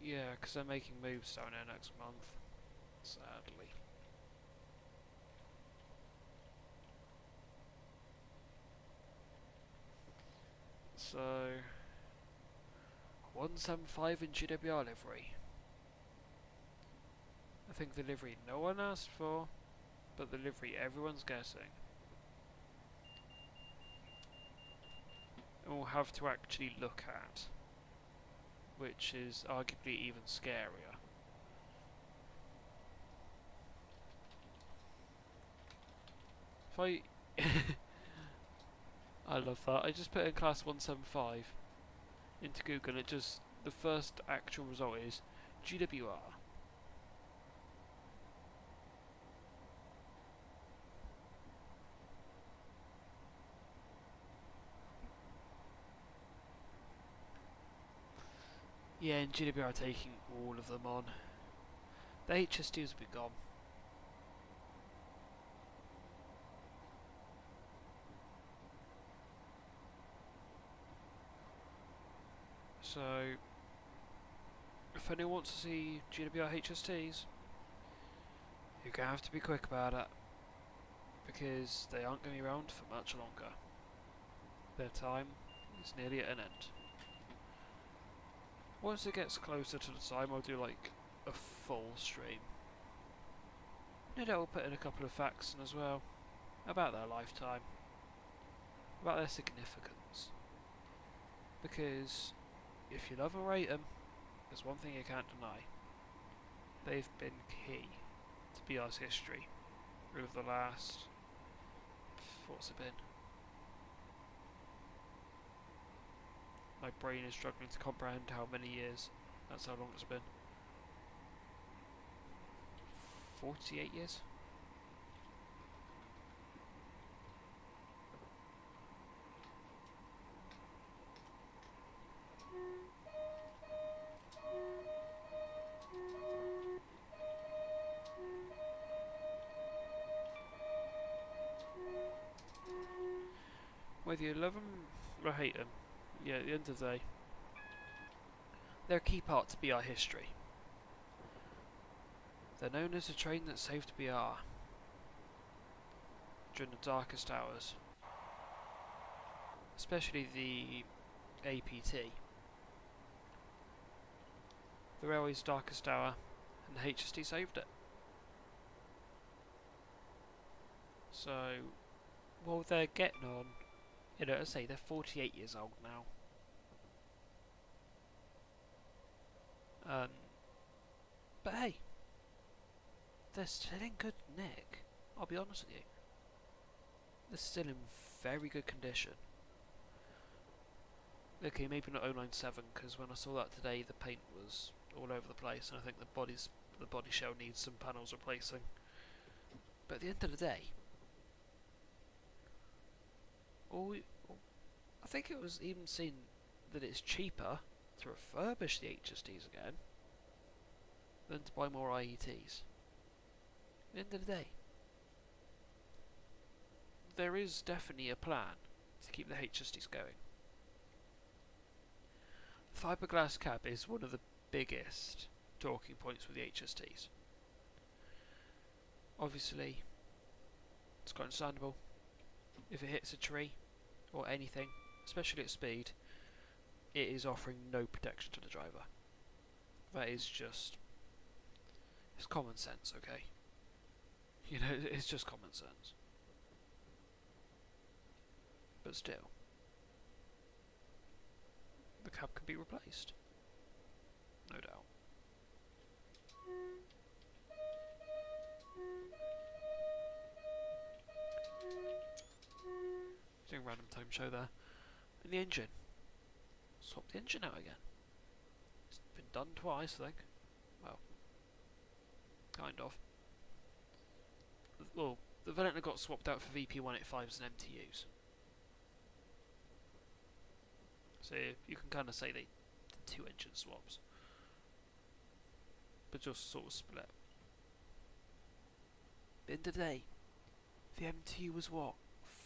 Yeah, because they're making moves down there next month, sadly. So 175 in GWR livery. I think the livery no one asked for, but the livery everyone's getting. And we'll have to actually look at, which is arguably even scarier. If I I love that. I just put in class 175 into Google, it just, the first actual result is GWR. Yeah, and GWR are taking all of them on. The HSTs will be gone. So, if anyone wants to see GWR HSTs, you're going to have to be quick about it, because they aren't going to be around for much longer. Their time is nearly at an end. Once it gets closer to the time, I'll do like a full stream. No doubt we'll put in a couple of facts in as well, about their lifetime, about their significance. Because if you love or hate them, there's one thing you can't deny. They've been key to BR's history over the last, what's it been? My brain is struggling to comprehend how many years. That's how long it's been. 48 years? Whether you love them or hate them, yeah, at the end of the day, they're a key part to BR history. They're known as the train that saved BR during the darkest hours, especially the APT. The railway's darkest hour, and the HST saved it. So, while they're getting on, you know, as I say, they're 48 years old now. But hey, they're still in good nick. I'll be honest with you. They're still in very good condition. Okay, maybe not 097, because when I saw that today, the paint was all over the place, and I think the body shell needs some panels replacing. But at the end of the day, I think it was even seen that it's cheaper to refurbish the HSTs again than to buy more IETs. At the end of the day, there is definitely a plan to keep the HSTs going. Fiberglass cab is one of the biggest talking points with the HSTs. Obviously, it's quite understandable. If it hits a tree or anything, especially at speed, it is offering no protection to the driver. That is just, it's common sense, okay? You know, it's just common sense. But still, the cab can be replaced, no doubt. Doing a random time show there. And the engine. Swap the engine out again. It's been done twice, I think. Well, kind of. Well, the Valenta got swapped out for VP185s and MTUs. So you can kind of say they did two engine swaps. But just sort of split. At the end of the day, the MTU was what?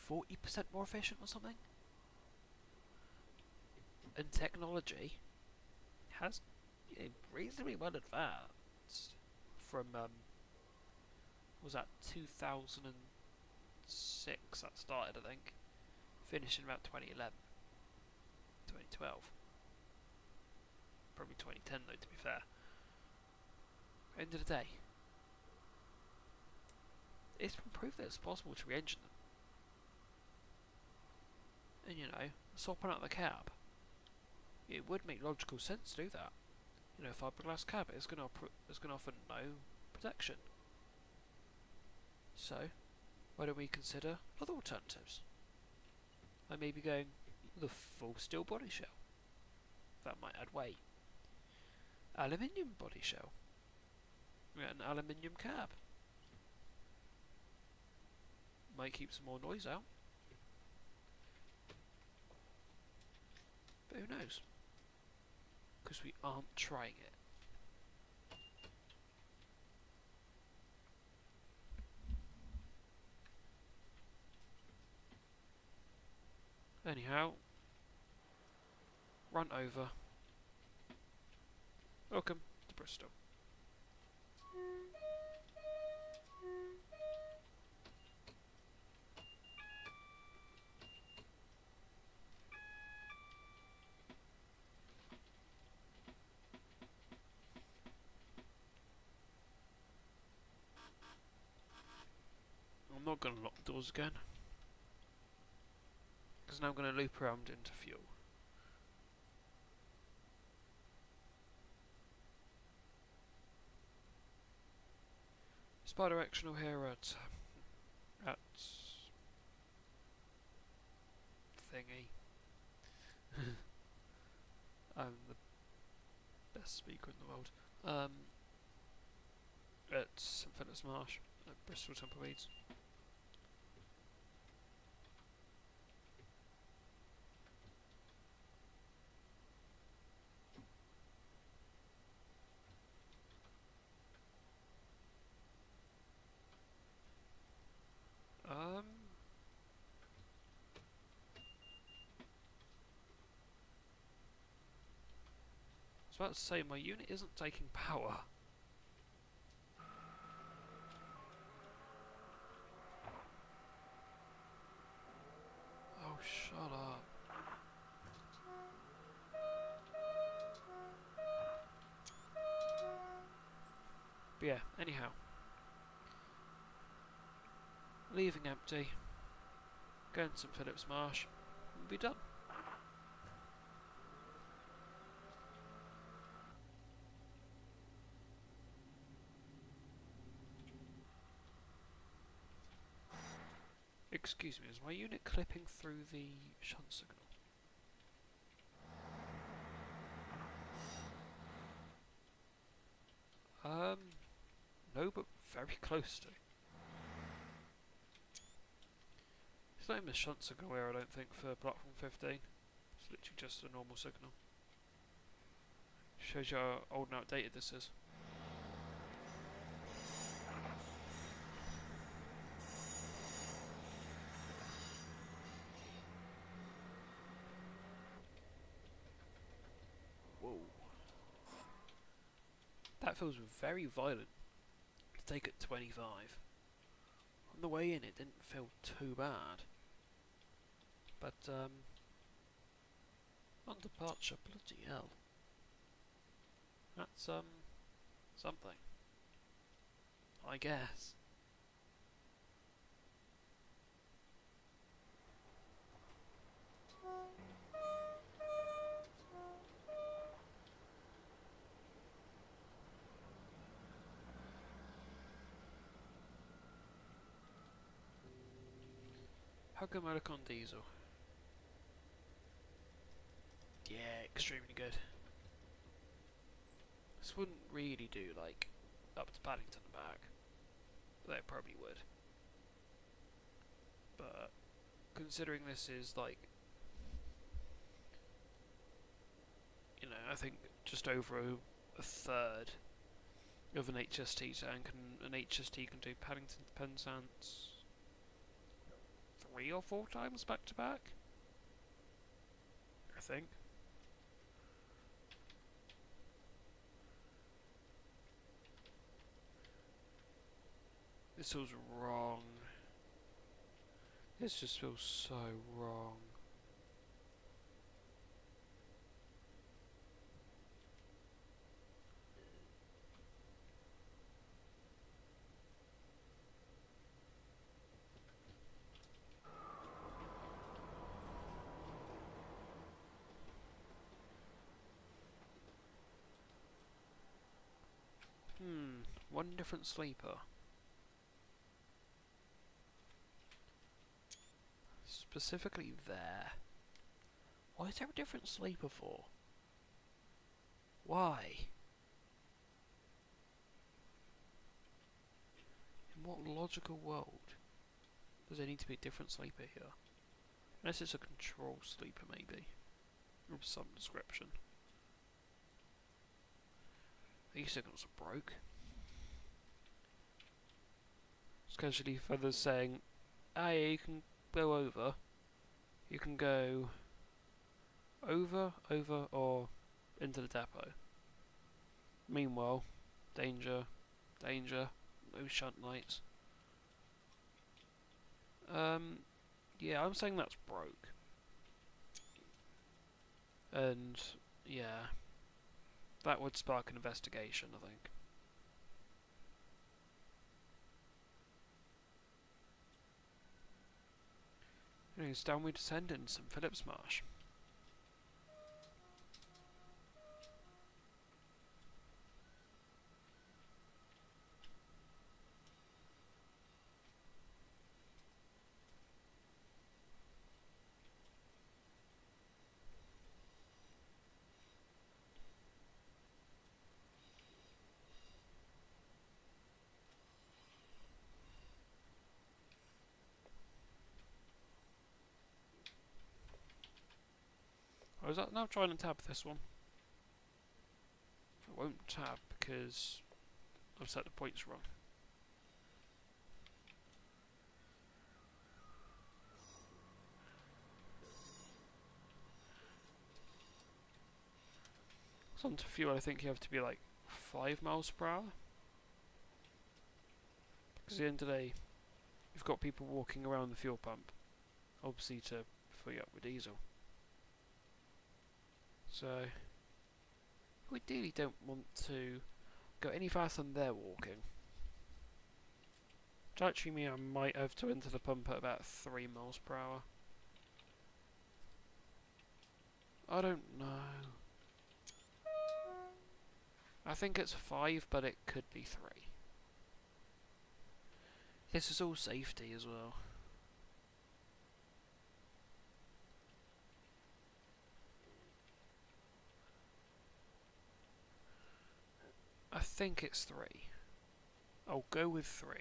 40% more efficient or something? And technology has reasonably well advanced from, was that 2006 that started, I think, finished in about 2011. 2012. Probably 2010 though, to be fair. End of the day, it's been proved that it's possible to re-engine them. And you know, swapping out the cab, it would make logical sense to do that. You know, fiberglass cab is going to offer no protection. So, why don't we consider other alternatives? Like maybe going the full steel body shell. That might add weight. Aluminium body shell. An aluminium cab. Might keep some more noise out. But who knows? Because we aren't trying it. Anyhow, run over. Welcome to Bristol. I'm not going to lock the doors again, because now I'm going to loop around into fuel. It's bi-directional here at thingy. I'm the best speaker in the world. At St Philip's Marsh, at Bristol Tumbleweeds. I was about to say, my unit isn't taking power. Oh, shut up. But yeah, anyhow. Leaving empty. Going to St Philip's Marsh. And be done. Excuse me, is my unit clipping through the shunt signal? No, but very close to. It's not even a shunt signal here, I don't think, for platform 15. It's literally just a normal signal. Shows you how old and outdated this is. Whoa. That feels very violent to take at 25. On the way in it didn't feel too bad. But on departure, bloody hell. That's something. I guess. How come I look on diesel? Yeah, extremely good. This wouldn't really do, like, up to Paddington and back. But they probably would. But, considering this is, like, you know, I think just over a third of an HST tank, and an HST can do Paddington to Penzance 3 or 4 times back to back, I think. This feels wrong. This just feels so wrong. one different sleeper. Specifically there. Why is there a different sleeper for? Why? In what logical world does there need to be a different sleeper here? Unless it's a control sleeper, maybe. Of some description. These signals are broke. It's casually feathers saying, ah, yeah, you can go over. You can go over, or into the depot. Meanwhile, danger, danger, no shunt lights. Yeah, I'm saying that's broke. And, yeah, that would spark an investigation, I think. Anyways, down we descend in some Phillips Marsh. I was now trying to tab this one. I won't tab because I've set the points wrong. So onto fuel, I think you have to be like 5 miles per hour. Because at the end of the day, you've got people walking around the fuel pump, obviously to fill you up with diesel. So, we ideally don't want to go any faster than they're walking. Which actually means I might have to enter the pump at about 3 miles per hour. I don't know. I think it's 5, but it could be 3. This is all safety as well. I think it's 3. I'll go with 3.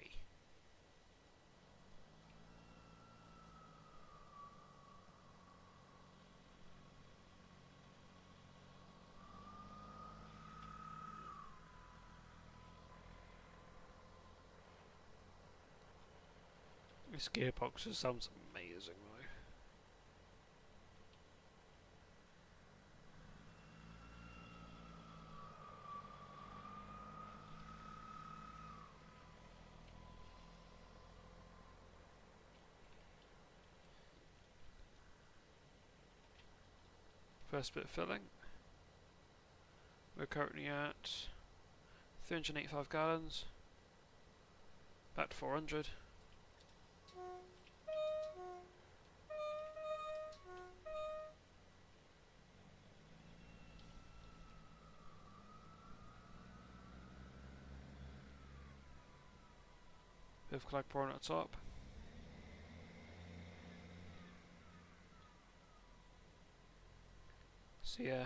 This gearbox just sounds amazing though. First bit filling. We're currently at 385 gallons. Back to 400. Bit of clag pouring at the top. So yeah.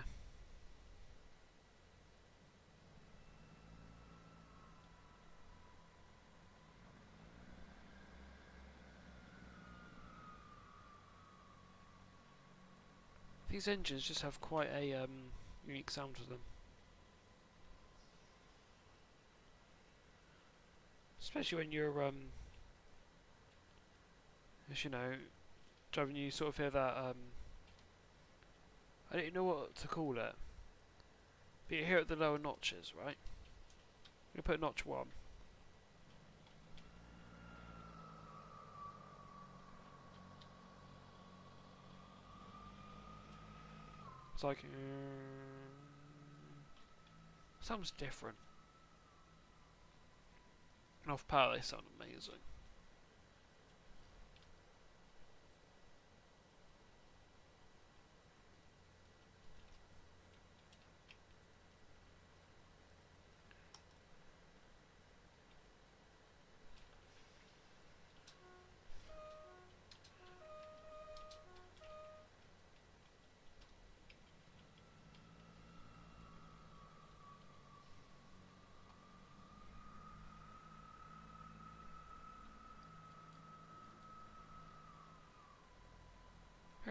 These engines just have quite a unique sound to them. Especially when you're, as you know, driving, you sort of hear that, I don't know what to call it, but you hear it at the lower notches, right? I'm going to put notch 1. It's like, sounds different. And off power they sound amazing.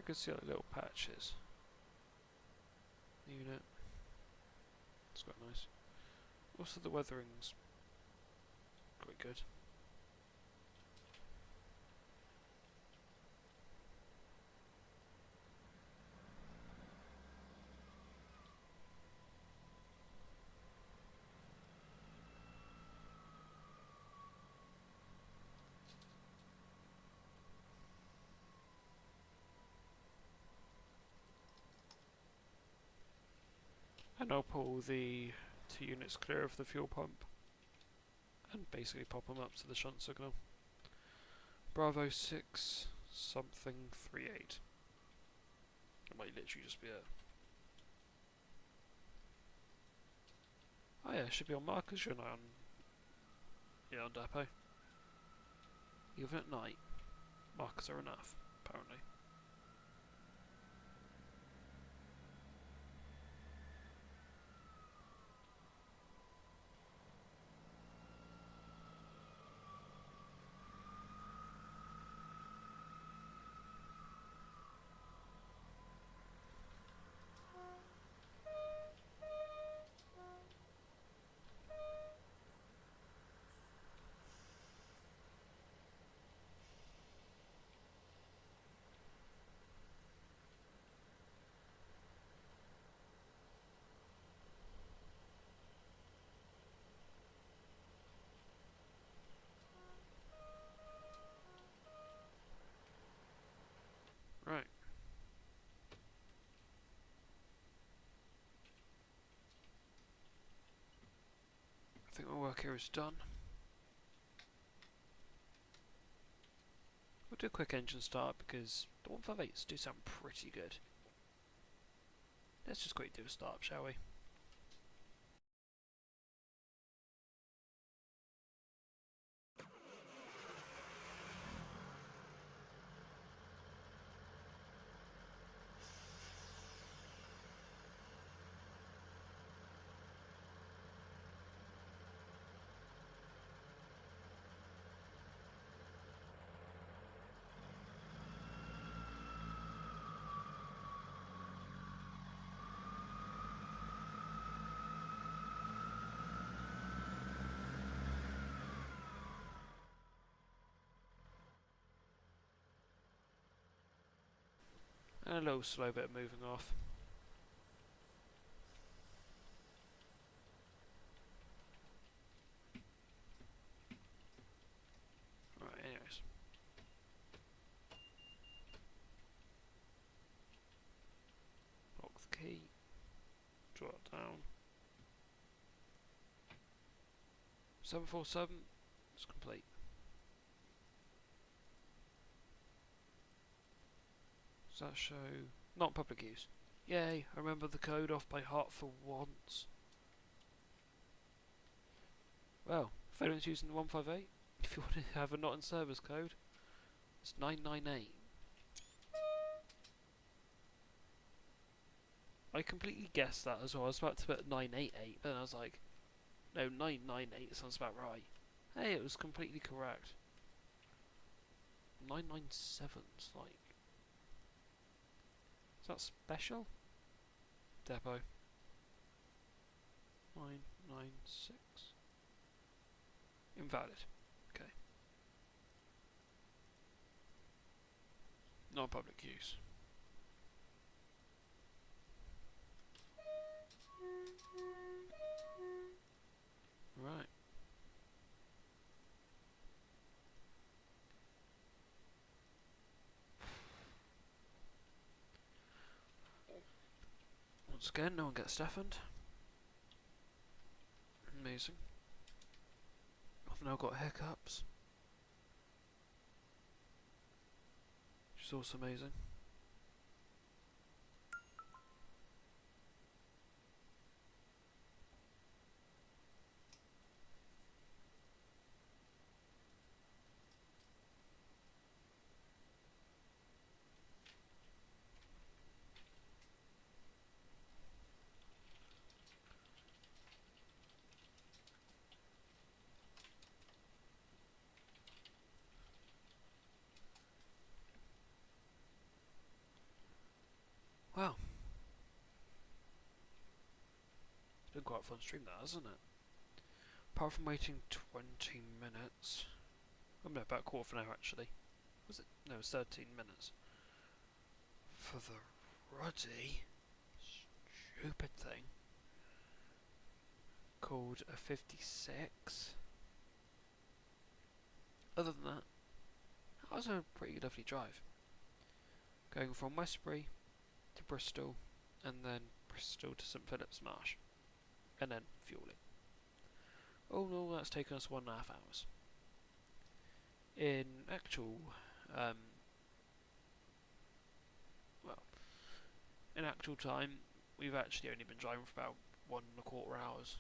can see like little patches. Unit. It's quite nice. Also the weathering's quite good. And I'll pull the 2 units clear of the fuel pump and basically pop them up to the shunt signal. Bravo 6 something 38. It might literally just be a... Oh yeah, it should be on markers, you're not on... Yeah, on depot. Even at night, markers are enough, apparently. Right. I think my work here is done. We'll do a quick engine start because the 158s do sound pretty good. Let's just quickly do a start, shall we? And a little slow bit of moving off. Right, anyways. Lock the key. Draw it down. 747 is complete. Does that show... Not public use. Yay, I remember the code off by heart for once. Well, if anyone's using the 158, if you want to have a not in service code, it's 998. I completely guessed that as well. I was about to put 988, but then I was like, no, 998 sounds about right. Hey, it was completely correct. 997's like... Is that special? Depot. 996. Invalid. Okay. Non-public use. Right. Once again, no one gets deafened. Amazing. I've now got hiccups, which is also amazing. been quite a fun stream, that, hasn't it? Apart from waiting 20 minutes. Oh no, about a quarter of an hour actually. Was it? No, it was 13 minutes. For the ruddy, stupid thing called a 56. Other than that, that was a pretty lovely drive. Going from Westbury to Bristol, and then Bristol to St Philip's Marsh, and then fueling. All in all, that's taken us 1.5 hours. In actual, in actual time, we've actually only been driving for about 1.25 hours,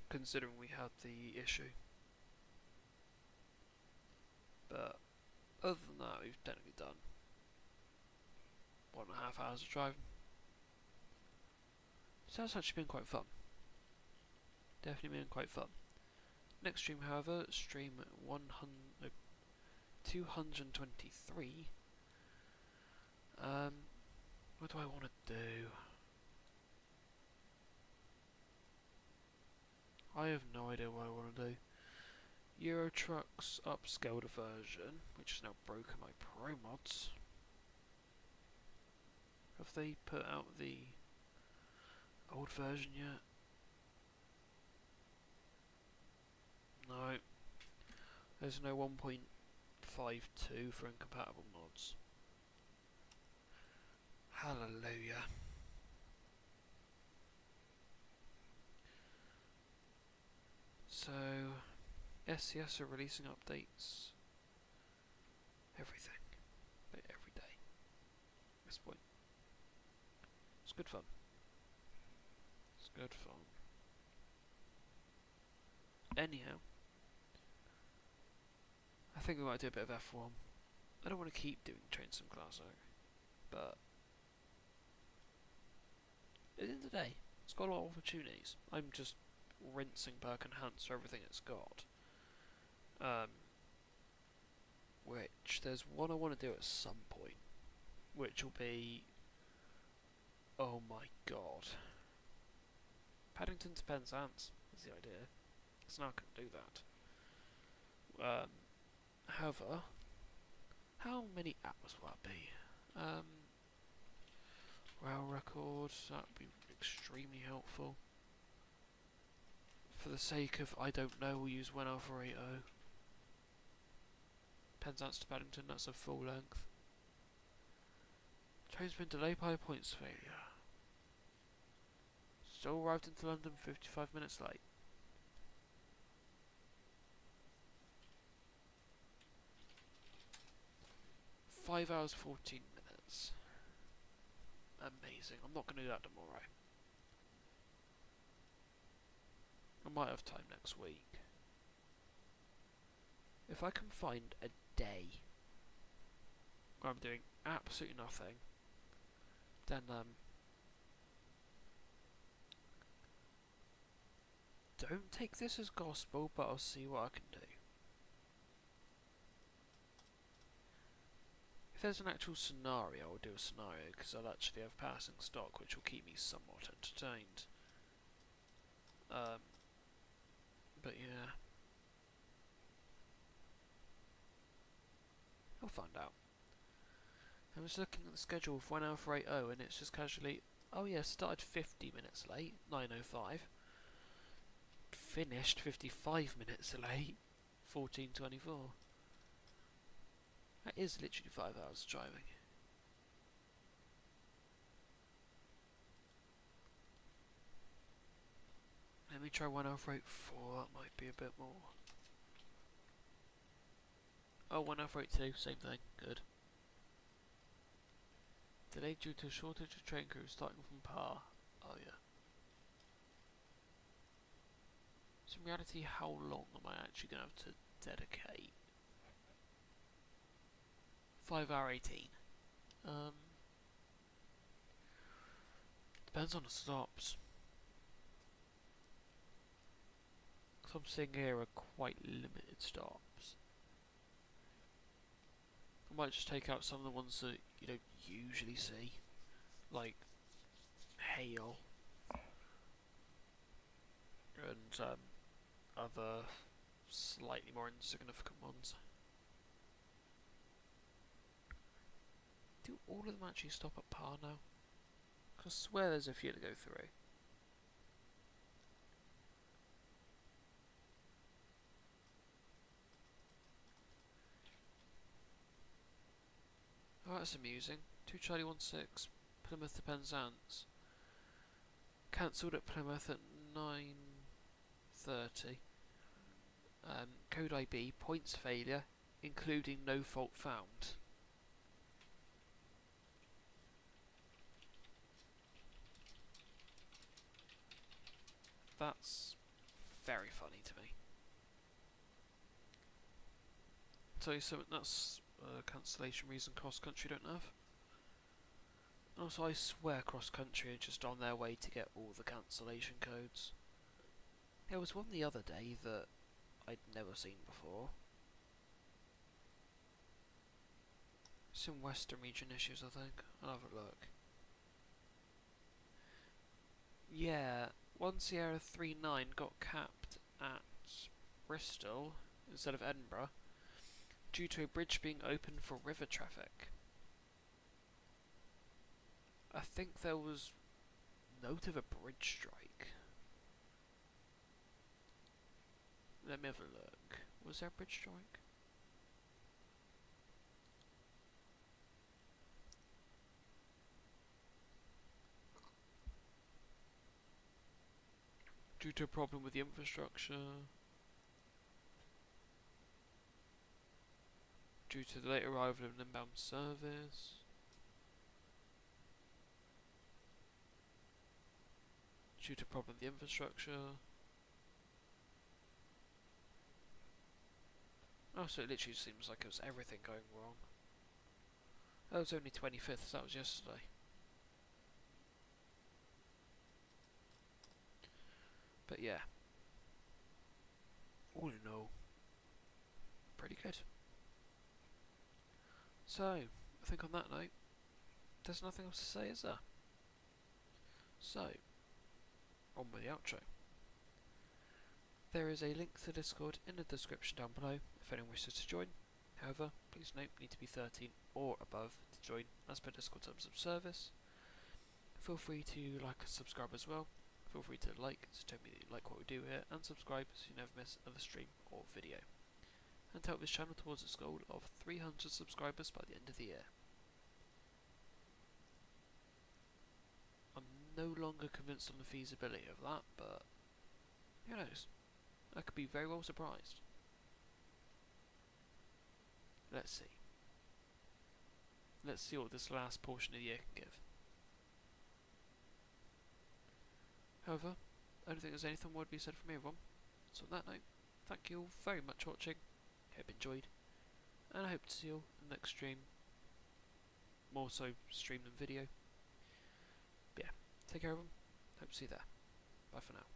considering we had the issue. But other than that, we've technically done 1.5 hours of driving. So that's actually been quite fun. Definitely been quite fun. Next stream, however, stream 223. What do I want to do? I have no idea what I want to do. Euro Truck's upscaled version, which has now broken my pro mods. Have they put out the old version yet? No. There's no 1.52 for incompatible mods. Hallelujah. So, SCS are releasing updates. Everything. Every day. At this point. It's good fun. It's good fun. Anyhow. I think we might do a bit of F1. I don't want to keep doing Train Sim Classic. But at the end of the day, it's got a lot of opportunities. I'm just rinsing Perk Enhance for everything it's got. Which, there's one I want to do at some point. Which will be... oh my god. Paddington to Penzance is the idea. It's not going to do that. However, how many hours will that be? Rail records, that would be extremely helpful. For the sake of I don't know, we'll use 1Alpha 80. Penzance to Paddington, that's a full length. Train's been delayed by a points failure. Still arrived into London 55 minutes late. Five hours 14 minutes. Amazing. I'm not going to do that tomorrow. I might have time next week. If I can find a day where I'm doing absolutely nothing, then don't take this as gospel, but I'll see what I can do. If there's an actual scenario, I'll do a scenario, because I'll actually have passing stock, which will keep me somewhat entertained. But yeah. I'll find out. I was looking at the schedule for 1Alpha 80, and it's just casually, oh yeah, started 50 minutes late, 9:05. Finished 55 minutes late, 14:24. That is literally 5 hours of driving. Let me try 1Alpha 84, that might be a bit more. Oh, 1Alpha 82, same thing, good. Delayed due to a shortage of train crews starting from Par. Oh yeah. So in reality, how long am I actually going to have to dedicate? 5 hour 18. Depends on the stops. Because I'm seeing here are quite limited stops. I might just take out some of the ones that you don't usually see. Like hail and other slightly more insignificant ones. Do all of them actually stop at par now? 'Cause I swear there's a few to go through. Oh, that's amusing. 2 Charlie 16, Plymouth to Penzance. Cancelled at Plymouth at 9:30. Code IB, points failure, including no fault found. That's very funny to me. Tell you something, that's a cancellation reason cross country don't have. Also, I swear cross country are just on their way to get all the cancellation codes. There was one the other day that I'd never seen before. Some Western region issues, I think. I'll have a look. Yeah, 1 Sierra 39 got capped at Bristol instead of Edinburgh due to a bridge being open for river traffic. I think there was note of a bridge strike. Let me have a look. Was there a bridge strike? Due to a problem with the infrastructure. Due to the late arrival of an inbound service. Due to a problem with the infrastructure. Oh, so it literally seems like it was everything going wrong. That was only 25th, so that was yesterday. But yeah, all in all, pretty good. So, I think on that note, there's nothing else to say, is there? So, on with the outro. There is a link to Discord in the description down below if anyone wishes to join. However, please note you need to be 13 or above to join as per Discord terms of service. Feel free to like and subscribe as well. Feel free to like to tell me that you like what we do here, and subscribe so you never miss another stream or video. And to help this channel towards its goal of 300 subscribers by the end of the year. I'm no longer convinced on the feasibility of that, but who knows? I could be very well surprised. Let's see. Let's see what this last portion of the year can give. However, I don't think there's anything more to be said from me, everyone. So on that note, thank you all very much for watching. Hope you enjoyed, and I hope to see you all in the next stream. More so stream than video. But yeah, take care everyone. Hope to see you there. Bye for now.